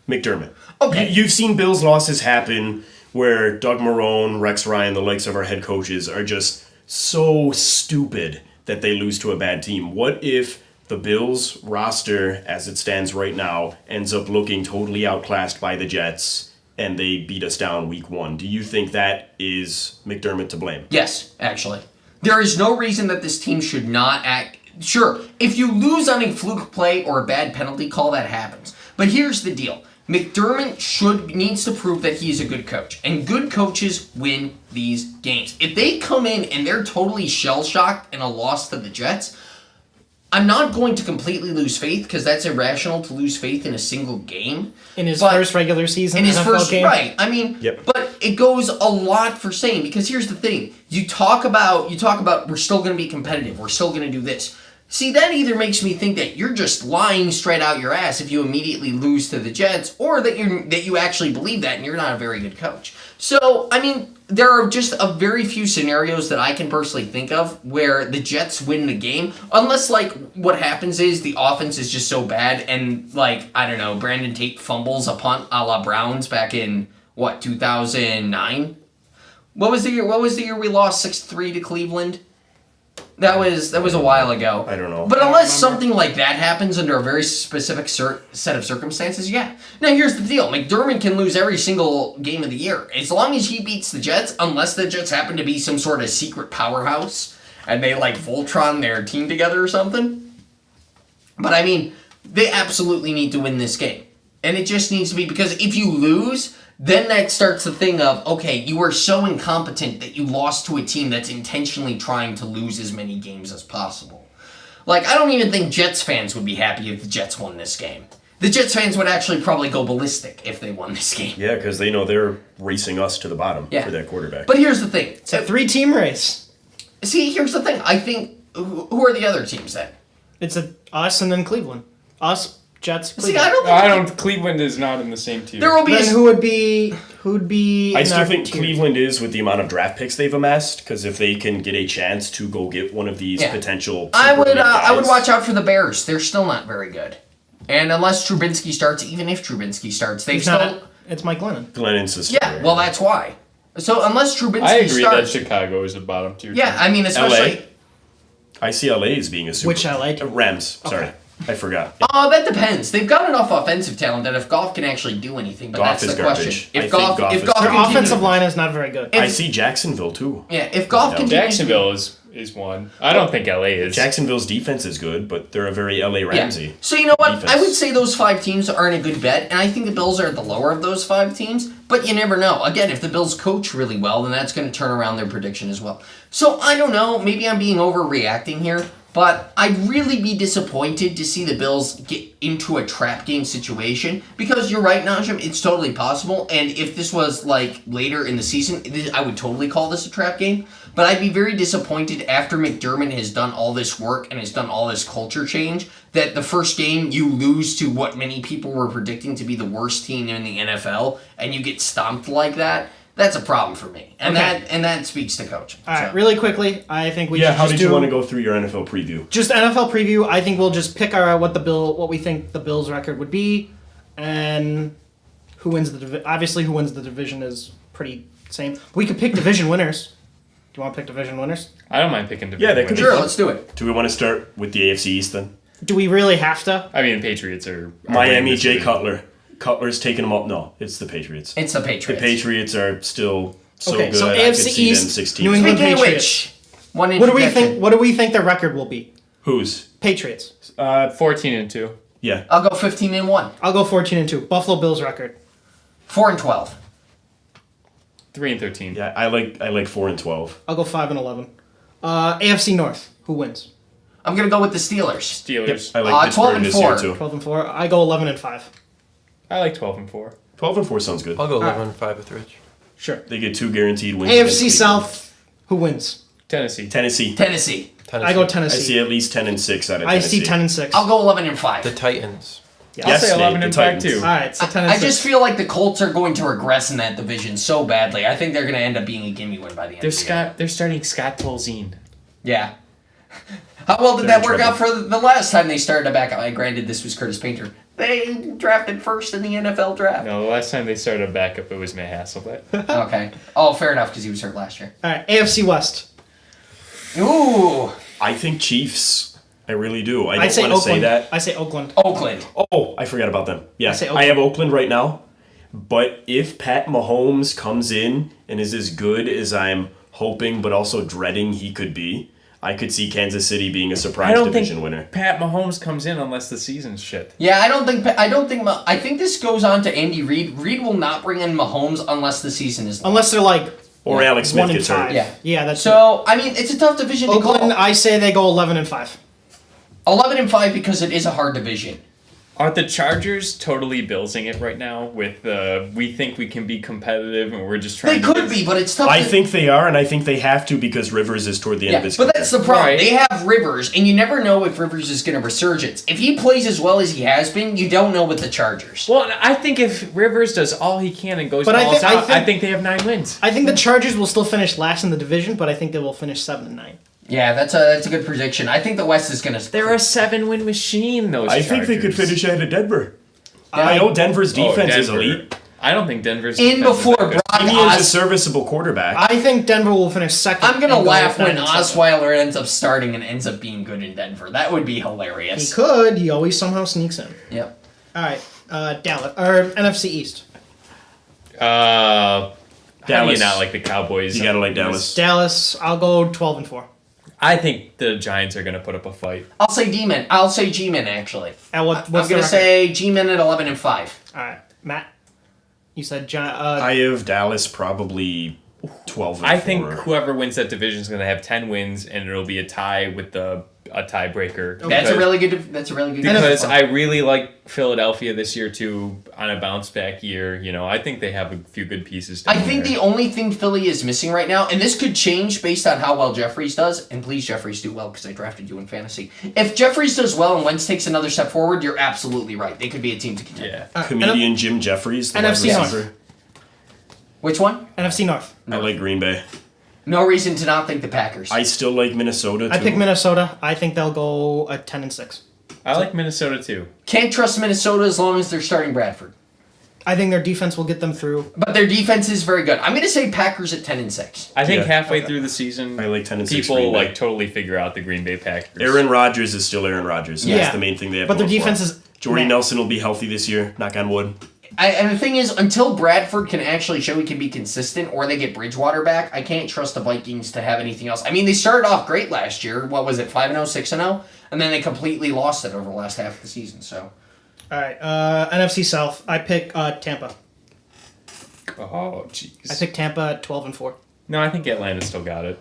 McDermott? Okay. You've seen Bills' losses happen where Doug Marrone, Rex Ryan, the likes of our head coaches are just so stupid that they lose to a bad team. What if the Bills' roster, as it stands right now, ends up looking totally outclassed by the Jets and they beat us down week 1? Do you think that is McDermott to blame? Yes, actually. There is no reason that this team should not act. Sure, if you lose on a fluke play or a bad penalty call, that happens. But here's the deal. McDermott needs to prove that he's a good coach. And good coaches win these games. If they come in and they're totally shell-shocked in a loss to the Jets, I'm not going to completely lose faith because that's irrational to lose faith in a single game. In his But- first regular season in his NFL first game? right. I mean, Yep. but it goes a lot for saying because here's the thing: you talk about we're still going to be competitive, we're still going to do this. See, that either makes me think that you're just lying straight out your ass if you immediately lose to the Jets, or that you actually believe that and you're not a very good coach. So, I mean, there are just a very few scenarios that I can personally think of where the Jets win the game, unless, like, what happens is the offense is just so bad and, like, I don't know, Brandon Tate fumbles a punt a la Browns back in, 2009? What was the year we lost 6-3 to Cleveland? That was a while ago. I don't know. But unless something like that happens under a very specific set of circumstances, yeah. Now here's the deal: McDermott can lose every single game of the year as long as he beats the Jets. Unless the Jets happen to be some sort of secret powerhouse and they like Voltron their team together or something. But I mean, they absolutely need to win this game, and it just needs to be because if you lose, then that starts the thing of, okay, you were so incompetent that you lost to a team that's intentionally trying to lose as many games as possible. Like, I don't even think Jets fans would be happy if the Jets won this game. The Jets fans would actually probably go ballistic if they won this game. Yeah, because they know they're racing us to the bottom for that quarterback. But here's the thing. It's a 3-team race. See, here's the thing. I think, who are the other teams then? It's us and then Cleveland. Us, Jets, Cleveland. See, I don't think... Cleveland is not in the same tier. There will be then who'd be I in still our think tier? Cleveland is with the amount of draft picks they've amassed, because if they can get a chance to go get one of these potential I would guys, watch out for the Bears. They're still not very good. And unless Trubinsky starts, even if Trubinsky starts, they've still... It's Mike Lennon. Glennon's his Yeah, well, that's why. So unless Trubinsky I agree starts... that Chicago is a bottom tier. Yeah, I mean, especially... LA? I see LA as being a super... Which I like. Rams, sorry. Okay. I forgot. That depends. They've got enough offensive talent that if Goff can actually do anything, but Goff that's is the garbage. question. I If think Goff, Goff if is Goff Their garbage. offensive line is not very good. I see Jacksonville, too. Yeah, if Goff Yeah. continues... Jacksonville is one. I don't think LA is. Jacksonville's defense is good, but they're a very LA Ramsey. So you know what? defense. I would say those 5 teams aren't a good bet, and I think the Bills are at the lower of those 5 teams. But you never know. Again, if the Bills coach really well, then that's going to turn around their prediction as well. So I don't know. Maybe I'm being overreacting here, but I'd really be disappointed to see the Bills get into a trap game situation because you're right, Najim. It's totally possible, and if this was like later in the season, I would totally call this a trap game. But I'd be very disappointed after McDermott has done all this work and has done all this culture change that the first game you lose to what many people were predicting to be the worst team in the NFL and you get stomped like that. That's a problem for me, and Okay. that speaks to coaching. All right, So- really quickly, I think we Yeah, should how just did do you want to go through your NFL preview? just NFL preview. I think we'll just pick what we think the Bills' record would be, and who wins the division. Obviously, who wins the division is pretty same. We could pick division winners. Do you want to pick division winners? I don't mind picking Yeah, that could be Sure, fun. let's do it. Do we want to start with the AFC East then? Do we really have to? I mean, Patriots are Miami, winning this Jay division. Cutler. Cutler's taking them up. No, it's the Patriots. It's the The Patriots. Patriots are still so Okay, good. so I could AFC see them East, 16. New England Speaking of Patriots. which, one What do we interjection. think? What do we think their record will be? Who's? Patriots. 14-2. Yeah. I'll go 15-1, I'll go 14-2. Buffalo Bills record. 4-12. 3-13. Yeah, I like 4 and 12. I'll go 5-11. AFC North. Who wins? I'm gonna go with the Steelers. Steelers. I like Pittsburgh 12 and this 4. year too. 12-4. I go 11-5. I like 12-4. 12 and 4 sounds good. I'll go right. 11-5 with Rich. Sure. They get 2 guaranteed wins. against AFC Cleveland. South. Who wins? Tennessee. Tennessee. Tennessee. Tennessee. I go I Tennessee. see at least 10 and 6 out of I Tennessee. see 10-6. I'll go 11-5. The Titans. Yeah. Yes, I'll say Nate, 11 the and 5 Titans. too. All right, so 10-6. I just feel like the Colts are going to regress in that division so badly. I think they're going to end up being a gimme win by the end of the year. They're starting Scott Tolzien. Yeah. How well did They're that in work out trouble. for the last time they started a backup? Granted, this was Curtis Painter. They drafted first in the NFL draft. No, the last time they started a backup, it was Matt Hasselbeck. Okay. Oh, fair enough, because he was hurt last year. All right, AFC West. Ooh, I think Chiefs. I really do. I I'd don't say want to say Oakland. that. I say Oakland. Oakland. Oh, I forgot about them. Yeah, I say I Oakland. have Oakland right now. But if Pat Mahomes comes in and is as good as I'm hoping, but also dreading he could be, I could see Kansas City being a surprise division winner. Pat Mahomes comes in unless the season's shit. Yeah, I think this goes on to Andy Reid. Reid will not bring in Mahomes unless the season is long. Unless they're like Or Alex Smith 1 and gets hurt. 5. Yeah. Yeah, that's So, I mean, it's a tough division to Oakland. call. I say they go 11-5. 11-5 because it is a hard division. Are the Chargers totally billsing it right now with we think we can be competitive and we're just They trying could be, but it's tough. I think they are, and I think they have to because Rivers is toward the end of his but career. that's the problem. Right. They have Rivers, and you never know if Rivers is going to resurgence. If he plays as well as he has been, you don't know with the Chargers. Well, I think if Rivers does all he can and goes But balls I out, I think they have 9 wins. I think the Chargers will still finish last in the division, but I think they will finish 7-9. Yeah, that's a good prediction. I think the West is going to... They're a 7-win machine, those I Chargers. think they could finish ahead of Denver. I know Denver's defense is Denver. elite. I don't think Denver's In defense is before that good. Brock He is a Os... serviceable quarterback. I think Denver will finish second. I'm going to and go laugh when 9-7. Osweiler ends up starting and ends up being good in Denver. That would be He hilarious. could. He always somehow sneaks in. Yep. All right, Dallas or NFC East. How do you Dallas. not like the Cowboys? You gotta like Dallas. Dallas. I'll go 12-4. I think the Giants are going to put up a fight. I'll say D-Men. I'll say G-Men, actually. And what's I'm the going to record? say G-Men at 11-5. All right, Matt. You said I have Dallas probably 12 and I think 4. whoever wins that division is going to have 10 wins, and it'll be a tie with a tiebreaker. That's a really good Because I really like Philadelphia this year too, on a bounce back year. You know, I think they have a few good pieces. I think the only thing Philly is missing right now, and this could change based on how well Jeffries does, and please Jeffries do well because I drafted you in fantasy. If Jeffries does well and Wentz takes another step forward, you're absolutely right. They could be a team to contend. Yeah. Comedian Jim Jeffries, the wide NFC North. receiver. Which one? NFC North. I like Green Bay. No reason to not think the Packers. I still like Minnesota, too. I pick Minnesota. I think they'll go 10-6. I like Minnesota too. Can't trust Minnesota as long as they're starting Bradford. I think their defense will get them through. But their defense is very good. I'm going to say Packers at 10-6. I think Yeah. halfway through the season, I like 10 and 6 people Green Bay. like totally figure out the Green Bay Packers. Aaron Rodgers is still Aaron Rodgers. And Yeah. That's the main thing they have But their going for defense them. is Jordy meh. Nelson will be healthy this year, knock on wood. And the thing is, until Bradford can actually show he can be consistent or they get Bridgewater back, I can't trust the Vikings to have anything else. I mean, they started off great last year. What was it, 5-0, 6-0? And then they completely lost it over the last half of the season. So All right, NFC South. I pick Tampa. Oh, I jeez. pick Tampa at 12-4. No, I think Atlanta still got it.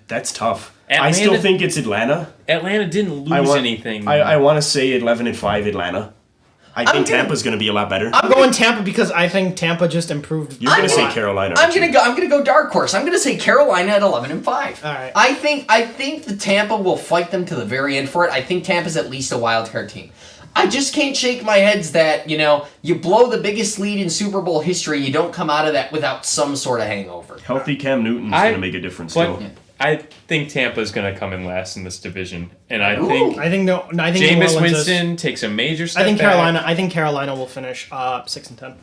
That's tough. I Atlanta- still think it's Atlanta. Atlanta didn't lose anything. I want to say 11-5 Atlanta. I think gonna- Tampa's going to be a lot better. I'm going Tampa because I think Tampa just improved. You're going to a say lot. Carolina. I'm aren't you? gonna go dark horse. I'm gonna say Carolina at 11-5. All right. I think the Tampa will fight them to the very end for it. I think Tampa's at least a wild card team. I just can't shake my heads that, you blow the biggest lead in Super Bowl history, you don't come out of that without some sort of hangover. Healthy Cam Newton's going to make a difference, But too. I think Tampa's going to come in last in this division, and I Ooh. think I think no. I think New Jameis Orleans is- Winston takes a major step I think back. Carolina. I think Carolina will finish 6-10.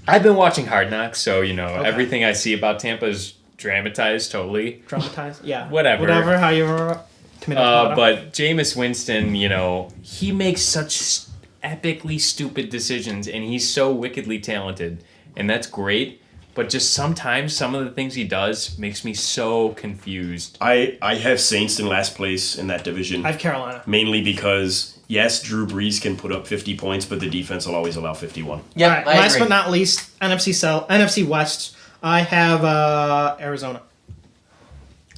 I've been watching Hard Knocks, so everything I see about Tampa is dramatized totally. Traumatized. Yeah. Whatever. How you committed. But Jameis Winston, he makes such epically stupid decisions, and he's so wickedly talented, and that's great. But just sometimes some of the things he does makes me so confused. I have Saints in last place in that division. I have Carolina. Mainly because, yes, Drew Brees can put up 50 points, but the defense will always allow 51. Yeah, All right. I Last agree. but not least, NFC South, NFC West. I have Arizona.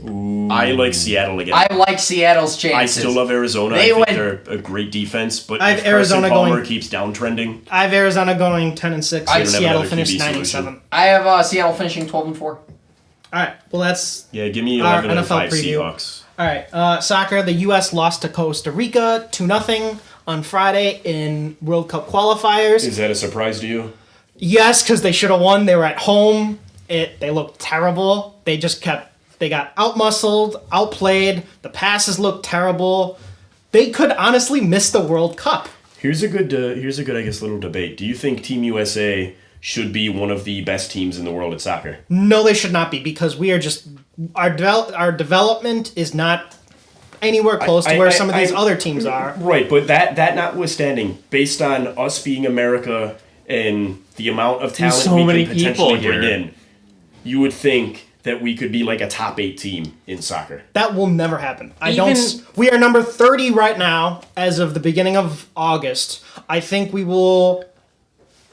I like Seattle again. I like Seattle's I chances. still love Arizona. They I think went- they're a great defense, but I have if Carson Arizona Palmer going- keeps downtrending, I have Arizona going 10-6. I And don't have Seattle another finished QB 9-7. solution. I have Seattle finishing 12-4. All right. Well, that's yeah, give me Our 11 and NFL 5 preview. Seahawks. all right. Soccer. The U.S. lost to Costa Rica 2-0 on Friday in World Cup qualifiers. Is that a surprise to you? Yes, because they should have won. They were at home. They looked terrible. They got outmuscled, outplayed. The passes looked terrible. They could honestly miss the World Cup. Here's a good, I guess, little debate. Do you think Team USA should be one of the best teams in the world at soccer? No, they should not be because we are just our development is not anywhere close to where some of these other teams are. Right, but that notwithstanding, based on us being America and the amount of talent so we many can potentially people bring here. in, you would think that we could be like a top 8 team in soccer. That will never happen. Even- We are number 30 right now as of the beginning of August. I think we will.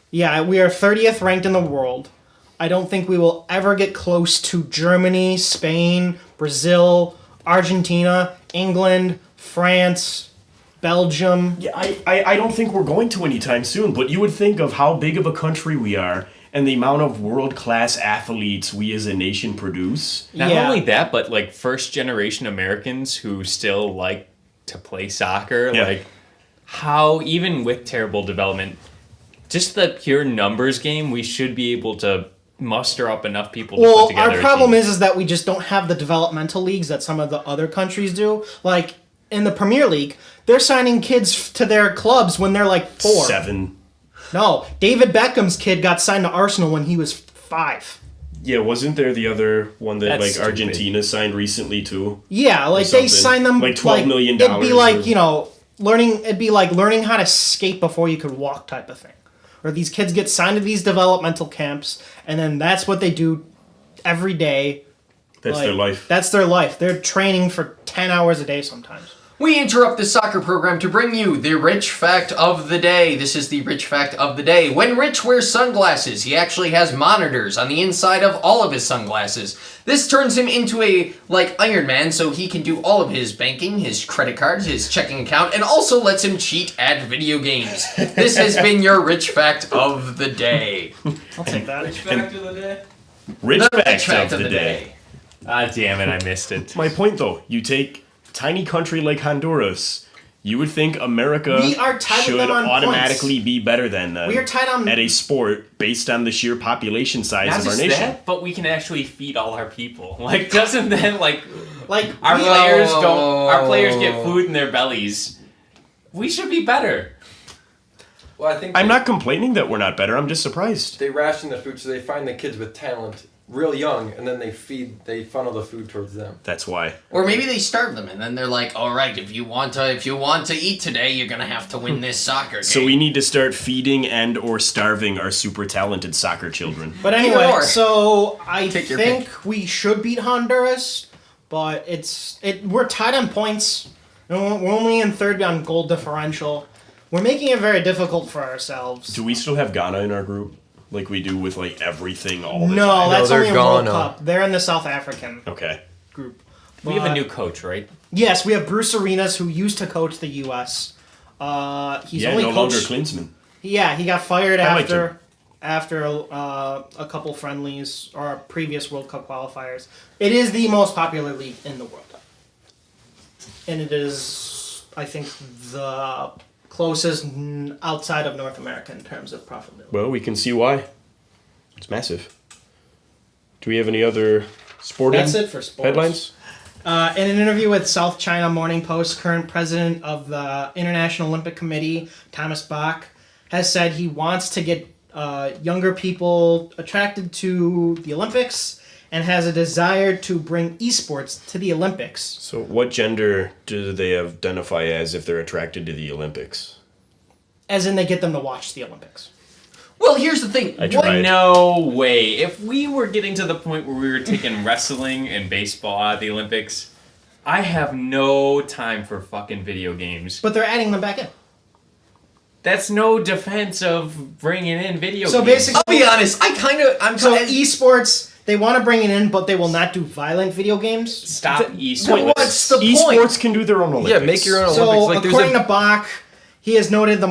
Yeah, we are 30th ranked in the world. I don't think we will ever get close to Germany, Spain, Brazil, Argentina, England, France, Belgium. Yeah, I don't think we're going to anytime soon, but you would think of how big of a country we are and the amount of world-class athletes we as a nation produce. Not Yeah. only that, but like first generation Americans who still like to play soccer, Yeah. like how even with terrible development, just the pure numbers game, we should be able to muster up enough people to put Well, together our a problem team. is that we just don't have the developmental leagues that some of the other countries do. Like in the Premier League, they're signing kids to their clubs when they're like 4. 7. No, David Beckham's kid got signed to Arsenal when he was 5. Yeah, wasn't there the other one that That's like stupid. Argentina signed recently too? Yeah, like they something. sign them Like $12 million It'd be like or- it'd be like learning how to skate before you could walk type of thing. Or these kids get signed to these developmental camps, and then that's what they do every day. That's their life. That's their life. They're training for 10 hours a day sometimes. We interrupt the soccer program to bring you the Rich Fact of the Day. This is the Rich Fact of the Day. When Rich wears sunglasses, he actually has monitors on the inside of all of his sunglasses. This turns him into a, like, Iron Man, so he can do all of his banking, his credit cards, his checking account, and also lets him cheat at video games. This has been your Rich Fact of the Day. I'll take that. Rich The fact of the day. Ah, damn it, I missed it. My point though, you take tiny country like Honduras, you would think America We are tied with should them on automatically be better than them. We are tied on- at a sport based on the sheer population size Not of our just nation. that, but we can actually feed all our people. Like, doesn't that like Like our we- players don't? Our players get food in their bellies. We should be better. Well, I think I'm not complaining that we're not better. I'm just surprised. they ration the food so they find the kids with talent real young, and then they funnel the food towards them. That's why. Or maybe they starve them, and then they're like, all right, if you want to eat today, you're going to have to win this soccer game. So we need to start feeding and or starving our super talented soccer children. But Either anyway, or. so I Take your think we should beat Honduras, but we're tied on points. And we're only in third on goal differential. We're making it very difficult for ourselves. Do we still have Ghana in our group? Like we do with like everything all the No, time? that's they're only in World Ghana. Cup. They're in the South African Okay. group. We have a But- new coach, right? Yes, we have Bruce Arenas, who used to coach the U.S. He's Yeah, only no longer coached. Klinsmann. Yeah, he got fired I liked after a couple friendlies or previous World Cup qualifiers. It is the most popular league in the world, and it is, I think, the closest outside of North America in terms of profitability. Well, we can see why. It's massive. Do we have any other sporting That's it for sports. headlines? In an interview with South China Morning Post, current president of the International Olympic Committee, Thomas Bach, has said he wants to get younger people attracted to the Olympics and has a desire to bring esports to the Olympics. So, what gender do they identify as if they're attracted to the Olympics? As in, they get them to watch the Olympics. Well, here's the thing. I tried. No way. If we were getting to the point where we were taking wrestling and baseball out of the Olympics, I have no time for fucking video games. But they're adding them back in. That's no defense of bringing in video So games. basically- I'll be honest, I'm So kind of... esports, they want to bring it in, but they will not do violent video games. Stop esports. But what's the Esports point? can do their own Olympics. Yeah, make your own So, Olympics. Like according there's to Bach, he has noted the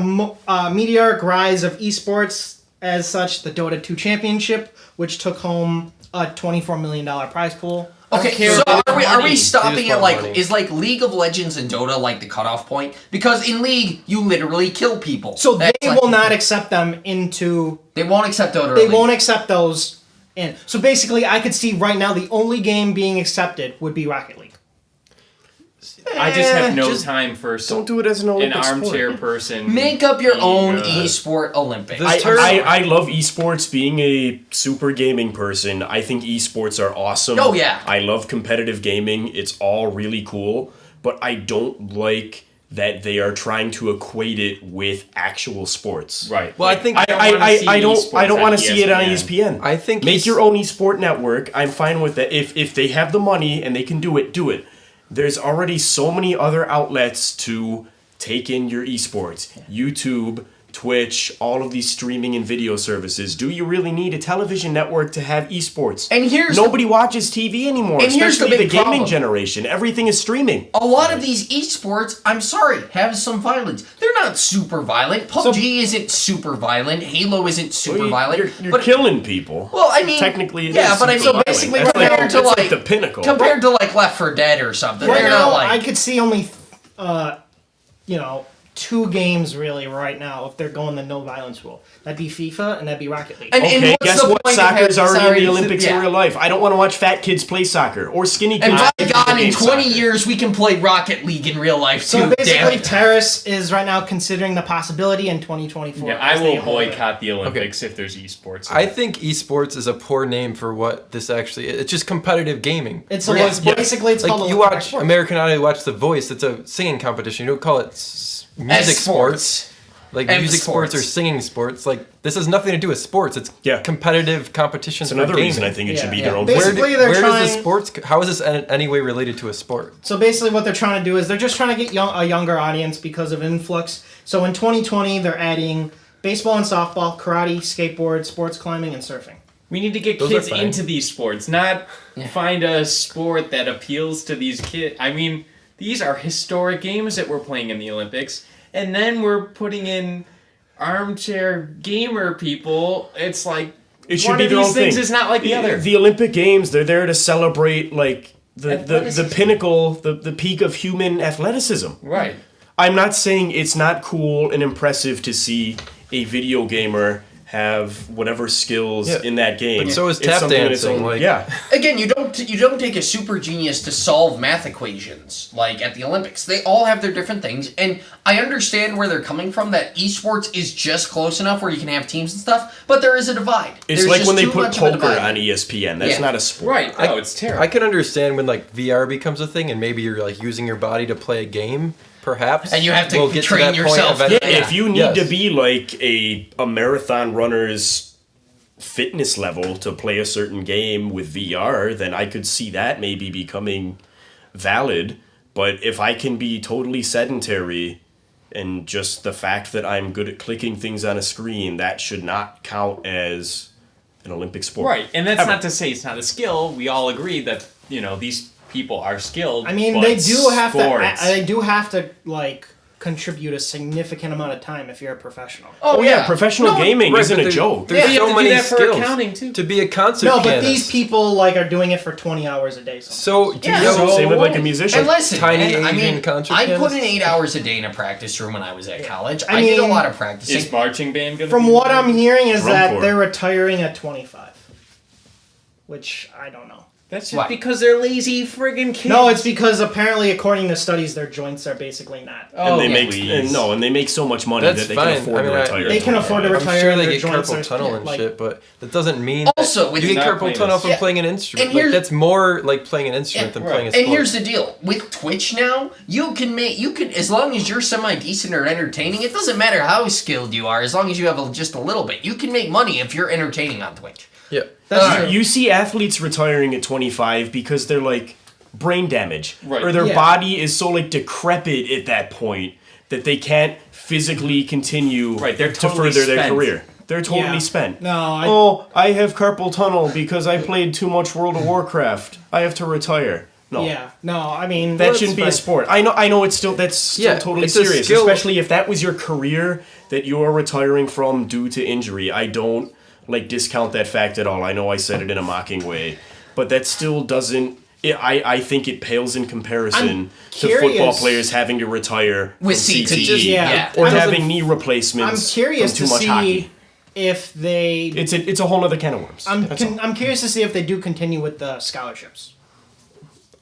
meteoric rise of esports as such, the Dota 2 Championship, which took home a $24 million prize pool. Okay, care so about are we money. stopping They at just like want money. is like League of Legends and Dota like the cutoff point? Because in League you literally kill people. So they That's like- will not accept them into. They won't accept Dota. or They League. won't accept those in. So basically, I could see right now the only game being accepted would be Rocket League. I just have no just time for Don't do it as an an Olympic armchair sport. person. Make up your own being, esport Olympics. This turn- I love esports. Being a super gaming person, I think esports are awesome. Oh, yeah. I love competitive gaming. It's all really cool, but I don't like that they are trying to equate it with actual sports. Right. Well, I think- I don't want to see it on E ESPN. I think make es- your own esport network. I'm fine with that. If they have the money and they can do it, do it. There's already so many other outlets to take in your esports. YouTube, Twitch, all of these streaming and video services. Do you really need a television network to have esports? And Nobody watches TV anymore, and here's the especially the big gaming problem. generation. Everything is streaming. A lot of these esports, I'm sorry, have some violence. They're not super violent. PUBG isn't super violent. Halo isn't super violent. You're killing people. Well, I mean, technically, it is. yeah, but I mean, super violent. basically, That's compared to that's like the pinnacle. compared to like Left 4 Dead or something, Right they're now, not like. I could see only, 2 games really right now if they're going the no violence rule. That'd be FIFA and that'd be Rocket League. And Okay, what's guess the what? point of Soccer's having- already in the sorry, Olympics yeah. in real life. I don't want to watch fat kids play soccer or skinny kids And by play God, in game 20 soccer. years, we can play Rocket League in real life too. So damn basically, it. Terrace is right now considering the possibility in 2024. Yeah, I as they will hold it. boycott the Olympics if there's esports. I think esports is a poor name for what this actually is. It's just competitive gaming. It's Whereas, basically it's like called you Olympic watch sports. American Idol, you watch The Voice. It's a singing competition. You don't call it music sports. Like And music sports or sports. singing sports. Like this has nothing to do with sports. It's Yeah. competitive competitions. It's another for reason I gaming. think it should be Yeah. their own. Basically, thing. Where, they're where does the trying- sports? How is this in any way related to a sport? So basically, what they're trying to do is they're just trying to get a younger audience because of influx. So in 2020, they're adding baseball and softball, karate, skateboard, sports climbing, and surfing. We need to get Those are kids fine. into these sports, not find a sport that appeals to these kids. I mean, these are historic games that we're playing in the Olympics, and then we're putting in armchair gamer people. It's like It should one be of their these own things thing. is not like the other. The Olympic Games, they're there to celebrate like the Athleticism. pinnacle, the peak of human athleticism. Right. I'm not saying it's not cool and impressive to see a video gamer have whatever skills Yeah. in that game. But so is It's tap something in its dancing, own- like- yeah. Again, you don't take a super genius to solve math equations like at the Olympics. They all have their different things, and I understand where they're coming from. That esports is just close enough where you can have teams and stuff, but there is a divide. It's There's like just when they too put much of a poker divide. on ESPN. That's Yeah. not a sport. Right. No, it's terrible. I can understand when like VR becomes a thing and maybe you're like using your body to play a game, perhaps. And you have to We'll get train that point yourself. eventually. Yeah, if you need Yes. to be like a marathon runner's fitness level to play a certain game with VR, then I could see that maybe becoming valid. But if I can be totally sedentary and just the fact that I'm good at clicking things on a screen, that should not count as an Olympic sport. Right, and that's Ever. not to say it's not a skill. We all agree that these people are skilled. I mean, but they do have sports- to. They do have to like contribute a significant amount of time if you're a professional. Oh yeah, professional No, gaming Right, isn't but a there- joke. There's Yeah, you so have to do many that for skills accounting, too. to be a concert No, but pianist. these people like are doing it for 20 hours a day. Sometimes. So do Yeah, you know, Same with like a musician. And listen, Tiny and, I Asian mean, concert I put in pianists? 8 hours a day in a practice room when I was at college. I I did a mean, lot of practicing. Is marching band gonna From be what I'm hearing is Drum that corps. they're retiring at 25, which I don't know. That's just Why? because they're lazy friggin' kids. No, it's because apparently, according to studies, their joints are basically not. Oh, and they make please. and they make so much money That's that they fine. can afford I mean, to I- retire. They at can afford to 25. I'm retire. sure they their get joints carpal are- tunnel and like- shit, but that doesn't mean Also, with you get not carpal playing tunnel this. from Yeah. playing an instrument. And Like, here's- that's more like playing an instrument than right. playing a sport. And here's the deal with Twitch now, you can as long as you're semi decent or entertaining, it doesn't matter how skilled you are, as long as you have just a little bit, you can make money if you're entertaining on Twitch. yeah. That's true. You see athletes retiring at 25 because they're like brain damage, Right. or their Yeah. body is so like decrepit at that point that they can't physically continue Right, they're to totally further their spent. career. They're totally Yeah. spent. No, I have carpal tunnel because I played too much World of Warcraft. I have to retire. No. Yeah, no, I mean That that's shouldn't be fine. a sport. I know it's still that's still Yeah, totally it's a serious, skill. especially if that was your career that you are retiring from due to injury. I don't like discount that fact at all. I know I said it in a mocking way, but that still doesn't. I think it pales in comparison I'm to football curious. players having to retire With from CTE, CTE, yeah. or I'm- having knee I'm replacements curious from too to much see hockey. if they. It's a whole other can of worms. That's all. I'm curious to see if they do continue with the scholarships,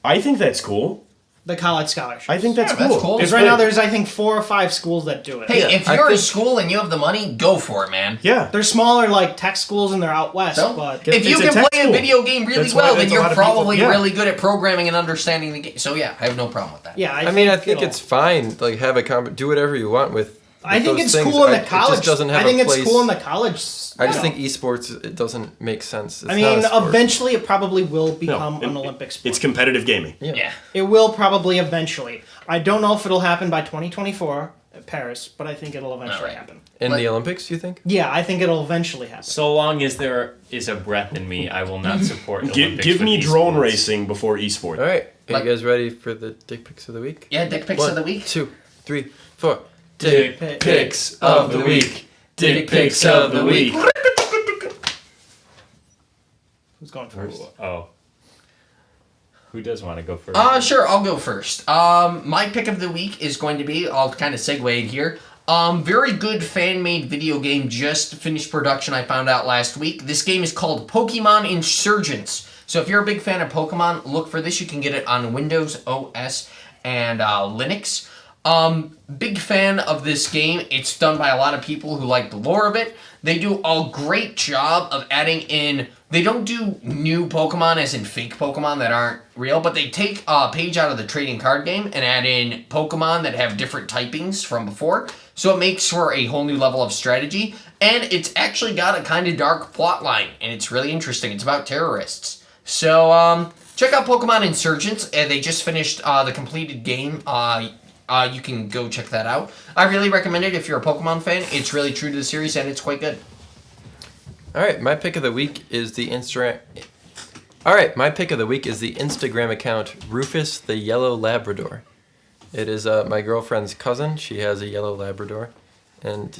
I think that's cool. the college scholarships. I think that's Yeah, that's cool. cool. because right now there's I think 4 or 5 schools that do it. Hey, Yeah, if I you're a think- school and you have the money, go for it, man. Yeah. They're smaller like tech schools and they're out west, So, but if you it's a can tech play a school. video game really That's why well, then that's a you're lot of people- probably yeah. really good at programming and understanding the game. So yeah, I have no problem with that. yeah, I mean, I think it'll- it's fine. Like, have a do whatever you want with. I think those it's things. cool in the It college. just doesn't have I think a it's place. cool in the college. I just no. think esports it doesn't make sense. It's I not mean, a sport. eventually it probably will No, become an it- Olympic sport. It's competitive gaming. Yeah. It will probably eventually. I don't know if it'll happen by 2024. Paris, but I think it'll eventually Alright. happen. In Let- the Olympics, you think? Yeah, I think it'll eventually happen. So long as there is a breath in me, I will not support Olympics Give me with drone esports. racing before esport. All right. Are Like- you guys ready for the dick pics of the week? Yeah, dick pics 1, of the week. 2, 3, 4. Dick pics of the week. Dick pics of the week. Who's going first? Oh. Who does want to go first? Sure, I'll go first. My pick of the week is going to be, I'll kind of segue it here. Very good fan-made video game, just finished production, I found out last week. This game is called Pokemon Insurgents. So if you're a big fan of Pokemon, look for this. You can get it on Windows, OS, and Linux. Big fan of this game. It's done by a lot of people who like the lore of it. They do a great job of adding in... They don't do new Pokemon as in fake Pokemon that aren't real, but they take a page out of the trading card game and add in Pokemon that have different typings from before. So it makes for a whole new level of strategy. And it's actually got a kind of dark plot line, and it's really interesting. It's about terrorists. So check out Pokemon Insurgents. They just finished the completed game. You can go check that out. I really recommend it if you're a Pokemon fan. It's really true to the series, and it's quite good. All right, my pick of the week is the Instagram. All right, my pick of the week is the Instagram account Rufus the Yellow Labrador. It is my girlfriend's cousin. She has a yellow Labrador, and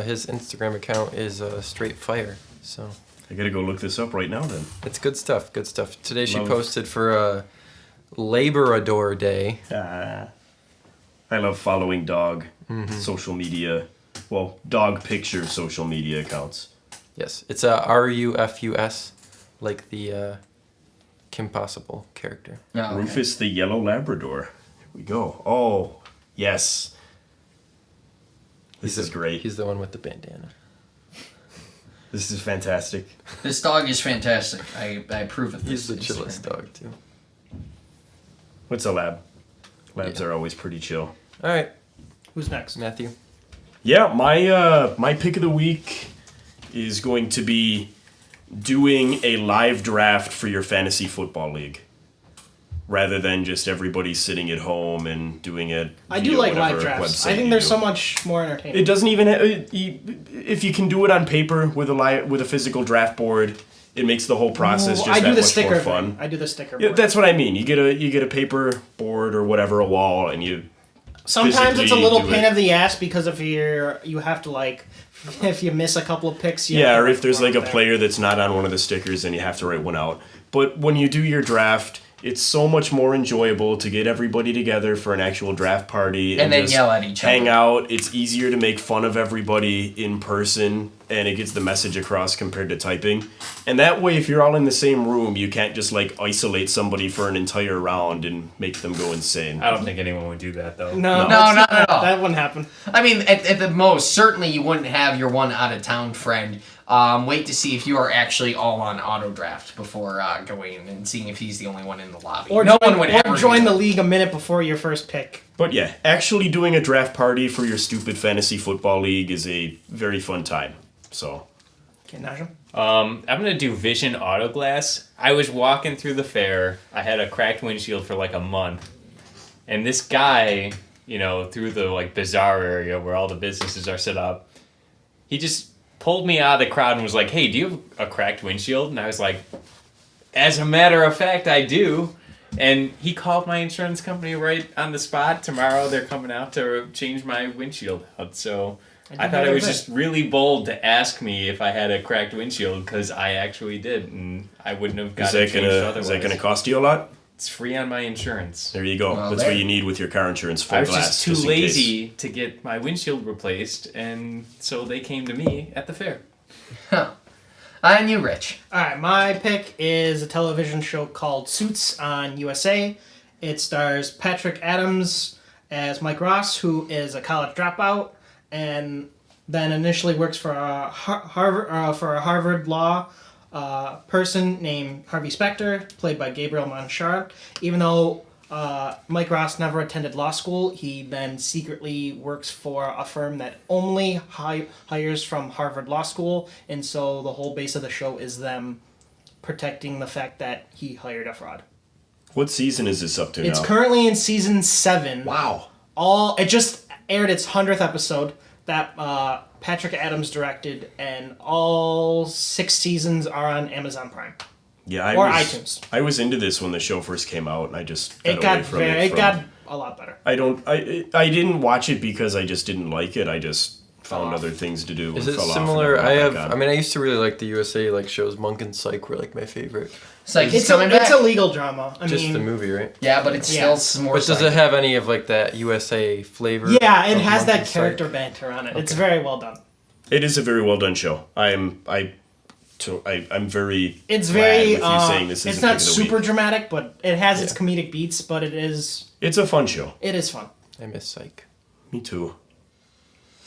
his Instagram account is straight fire. So I gotta go look this up right now then. it's good stuff. Good stuff. Today she Love. posted for Laborador Day. I love following dog social media. Well, dog picture social media accounts. Yes, it's Rufus, like the Kim Possible character. Oh, okay. Rufus the Yellow Labrador. Here we go. Oh, yes. This is great. He's the one with the bandana. This is fantastic. This dog is fantastic. I approve of this. He's the Instagram chillest page. dog too. What's a lab? Labs are always pretty chill. All right, Who's next? Matthew. Yeah, my pick of the week is going to be doing a live draft for your fantasy football league, rather than just everybody sitting at home and doing it. I do via like whatever live drafts. website I think you there's do. so much more entertaining. It doesn't even. If you can do it on paper with a physical draft board, it makes the whole process Ooh, just I that do the much sticker more thing. fun. I do the sticker. Yeah, board. that's what I mean. You get a paper board or whatever, a wall, and you. Sometimes it's a physically little do pain it. of the ass because if you have to like, if you miss a couple of picks, you Yeah, have to or if there's like a there. player that's not on one of the stickers and you have to write one out. But when you do your draft, it's so much more enjoyable to get everybody together for an actual draft party And then just yell at each hang other. out. It's easier to make fun of everybody in person, and it gets the message across compared to typing. And that way, if you're all in the same room, you can't just like isolate somebody for an entire round and make them go insane. I don't think anyone would do that, though. No, No, not at all. That wouldn't happen. I mean, at the most, certainly you wouldn't have your one out-of-town friend wait to see if you are actually all on auto draft before going and seeing if he's the only one in the lobby. Or no join, one would or ever join do the that. league a minute before your first pick. But yeah, actually doing a draft party for your stupid fantasy football league is a very fun time. So. Okay, Najim. I'm gonna do Vision Auto Glass. I was walking through the fair. I had a cracked windshield for like a month, and this guy, through the like bazaar area where all the businesses are set up, he just pulled me out of the crowd and was like, "Hey, do you have a cracked windshield?" And I was like, "As a matter of fact, I do." And he called my insurance company right on the spot. Tomorrow they're coming out to change my windshield out. So I thought it was just really bold to ask me if I had a cracked windshield because I actually did, and I wouldn't have got it changed otherwise. Is that gonna cost you a lot? It's free on my insurance. There you go. Well, That's there- what you need with your car insurance. Full I was glass, just too in case. lazy to get my windshield replaced, and so they came to me at the fair. And you, Rich. Alright, my pick is a television show called Suits on USA. It stars Patrick Adams as Mike Ross, who is a college dropout, and then initially works for a Harvard law person named Harvey Specter, played by Gabriel Monchard. Even though Mike Ross never attended law school, he then secretly works for a firm that only hires from Harvard Law School, and so the whole base of the show is them protecting the fact that he hired a fraud. What season is this up to It's now? currently in season 7. Wow. It just aired its 100th episode that Patrick Adams directed, and all 6 seasons are on Amazon Prime. Yeah, iTunes. I was into this when the show first came out, and I just got It got away from it. it got a lot better. I didn't watch it because I just didn't like it. I just found other things to do. Is and it fell off similar? and I never got back on. mean, I used to really like the USA like shows. Monk and Psych were like my favorite. It's like he's It's coming back. it's a legal drama. I Just mean, the movie, right? Yeah, but it's Yeah. still more. But does it have any of like that USA flavor? yeah, it of has Monk that and Psych? character banter on it. It's very well done. It is a very well done show. I'm very. It's glad very. with you saying this it's isn't not Pick of the super Week. dramatic, but it has its comedic beats. But it is It's a fun show. fun. I miss Psych. Me too.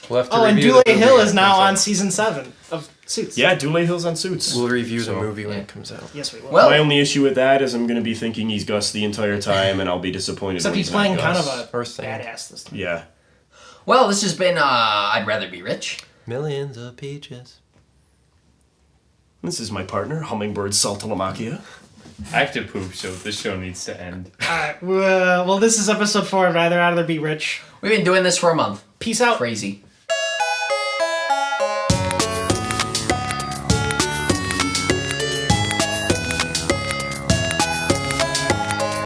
We'll have to Oh, and review Dule the movie Hill when is it now comes on out. season 7 of Suits. Yeah, Dule Hill's on Suits. We'll review the So- movie when yeah. it comes out. Yes, we will. Well- My only issue with that is I'm going to be thinking he's Gus the entire time, and I'll be disappointed. Except when he's not playing kind Gus. of a Or Sam. badass this time. Yeah. Well, this has been I'd Rather Be Rich. Millions of peaches. This is my partner, Hummingbird Saltalamachia. I have to poop, so this show needs to end. Alright, well, this is episode 4 of I'd Rather Be Rich. We've been doing this for a month. Peace out. Crazy.